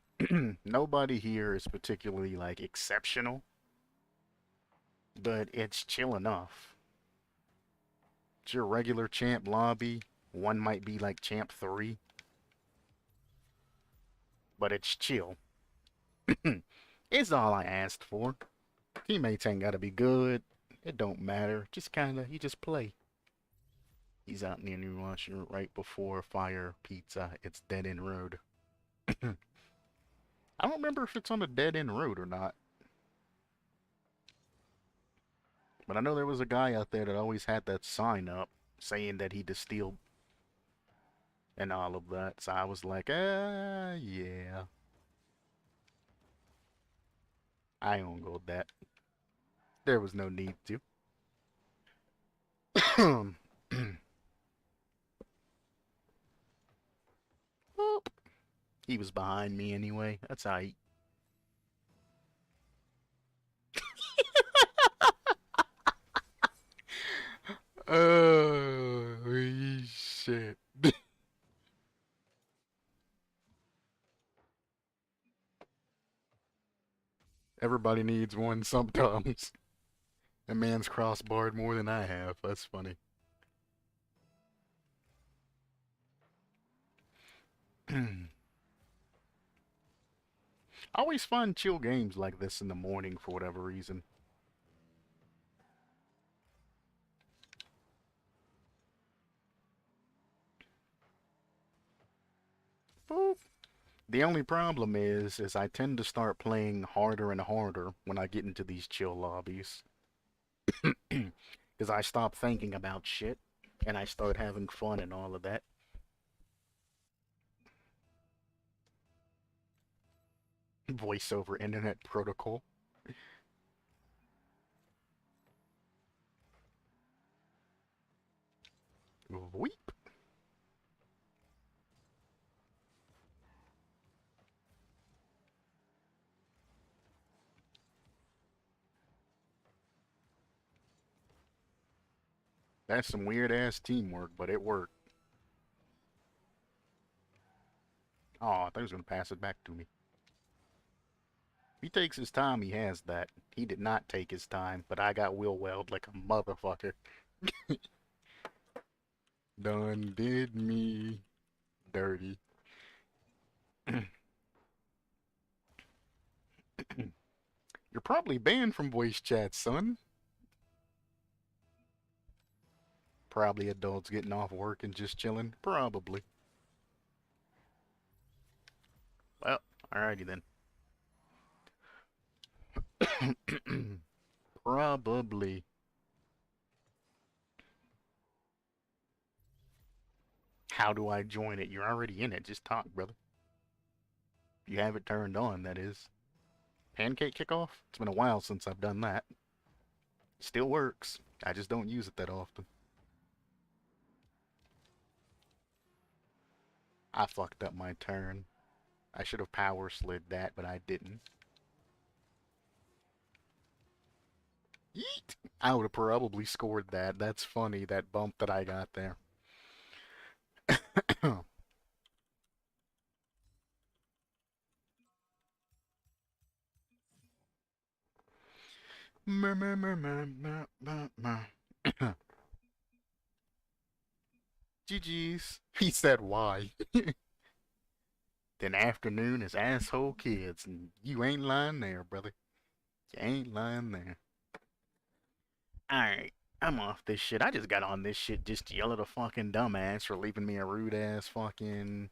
Nobody here is particularly, like, exceptional, but it's chill enough. It's your regular champ lobby. One might be like champ 3, but it's chill. It's all I asked for. Teammates ain't gotta be good. It don't matter. Just kinda, you just play. He's out near New Russia right before Fire Pizza. It's Dead End Road. I don't remember if it's on a dead end road or not. But I know there was a guy out there that always had that sign up saying that he distilled and all of that. So I was like, yeah. I don't go with that. There was no need to. He was behind me anyway. That's aight. Oh, shit. Everybody needs one sometimes. That man's crossbarred more than I have. That's funny. I always find chill games like this in the morning for whatever reason. Boop. The only problem is I tend to start playing harder and harder when I get into these chill lobbies. Because I stop thinking about shit and I start having fun and all of that. Voice over internet protocol. Weep. That's some weird ass teamwork, but it worked. Oh, I thought he was gonna pass it back to me. If he takes his time, he has that. He did not take his time, but I got will weld like a motherfucker. Done did me dirty. You're probably banned from voice chat, son. Probably adults getting off work and just chilling. Probably. Well, alrighty then. Probably. How do I join it? You're already in it. Just talk, brother. You have it turned on, that is. Pancake kickoff? It's been a while since I've done that. Still works. I just don't use it that often. I fucked up my turn. I should have power slid that, but I didn't. Yeet! I would have probably scored that. That's funny, that bump that I got there. GG's. He said why. Then afternoon is asshole kids, and you ain't lying there, brother. You ain't lying there. Alright, I'm off this shit. I just got on this shit just to yell at a fucking dumbass for leaving me a rude ass fucking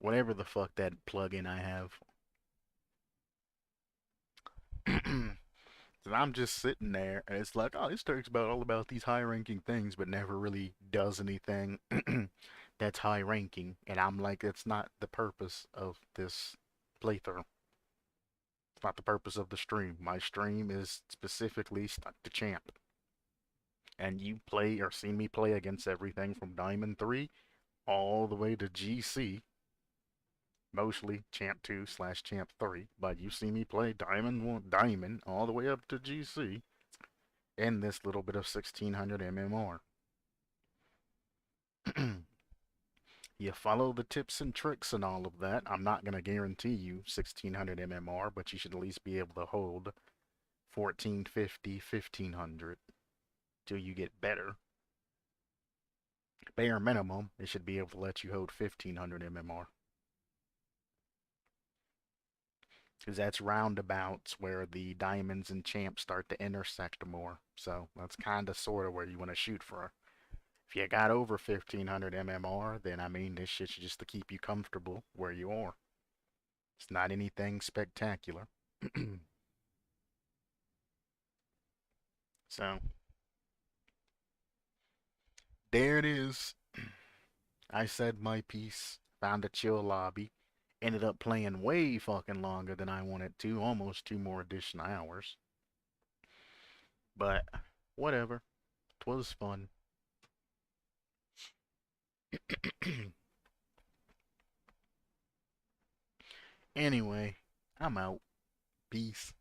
whatever the fuck that plugin I have. So I'm just sitting there, and it's like, oh, this talks about all about these high-ranking things, but never really does anything that's high-ranking. And I'm like, it's not the purpose of this playthrough. It's not the purpose of the stream. My stream is specifically stuck to champ. And you play or see me play against everything from Diamond 3 all the way to GC, mostly Champ 2 slash Champ 3, but you see me play Diamond 1, Diamond all the way up to GC in this little bit of 1600 MMR. You follow the tips and tricks and all of that. I'm not going to guarantee you 1600 MMR, but you should at least be able to hold 1450, 1500 till you get better. Bare minimum, it should be able to let you hold 1500 MMR. Because that's roundabouts where the diamonds and champs start to intersect more. So that's kind of sort of where you want to shoot for. If you got over 1500 MMR, then I mean, this shit's just to keep you comfortable where you are. It's not anything spectacular. So, there it is. I said my piece, found a chill lobby, ended up playing way fucking longer than I wanted to, almost 2 more additional hours. But, whatever. 'Twas fun. Anyway, I'm out. Peace.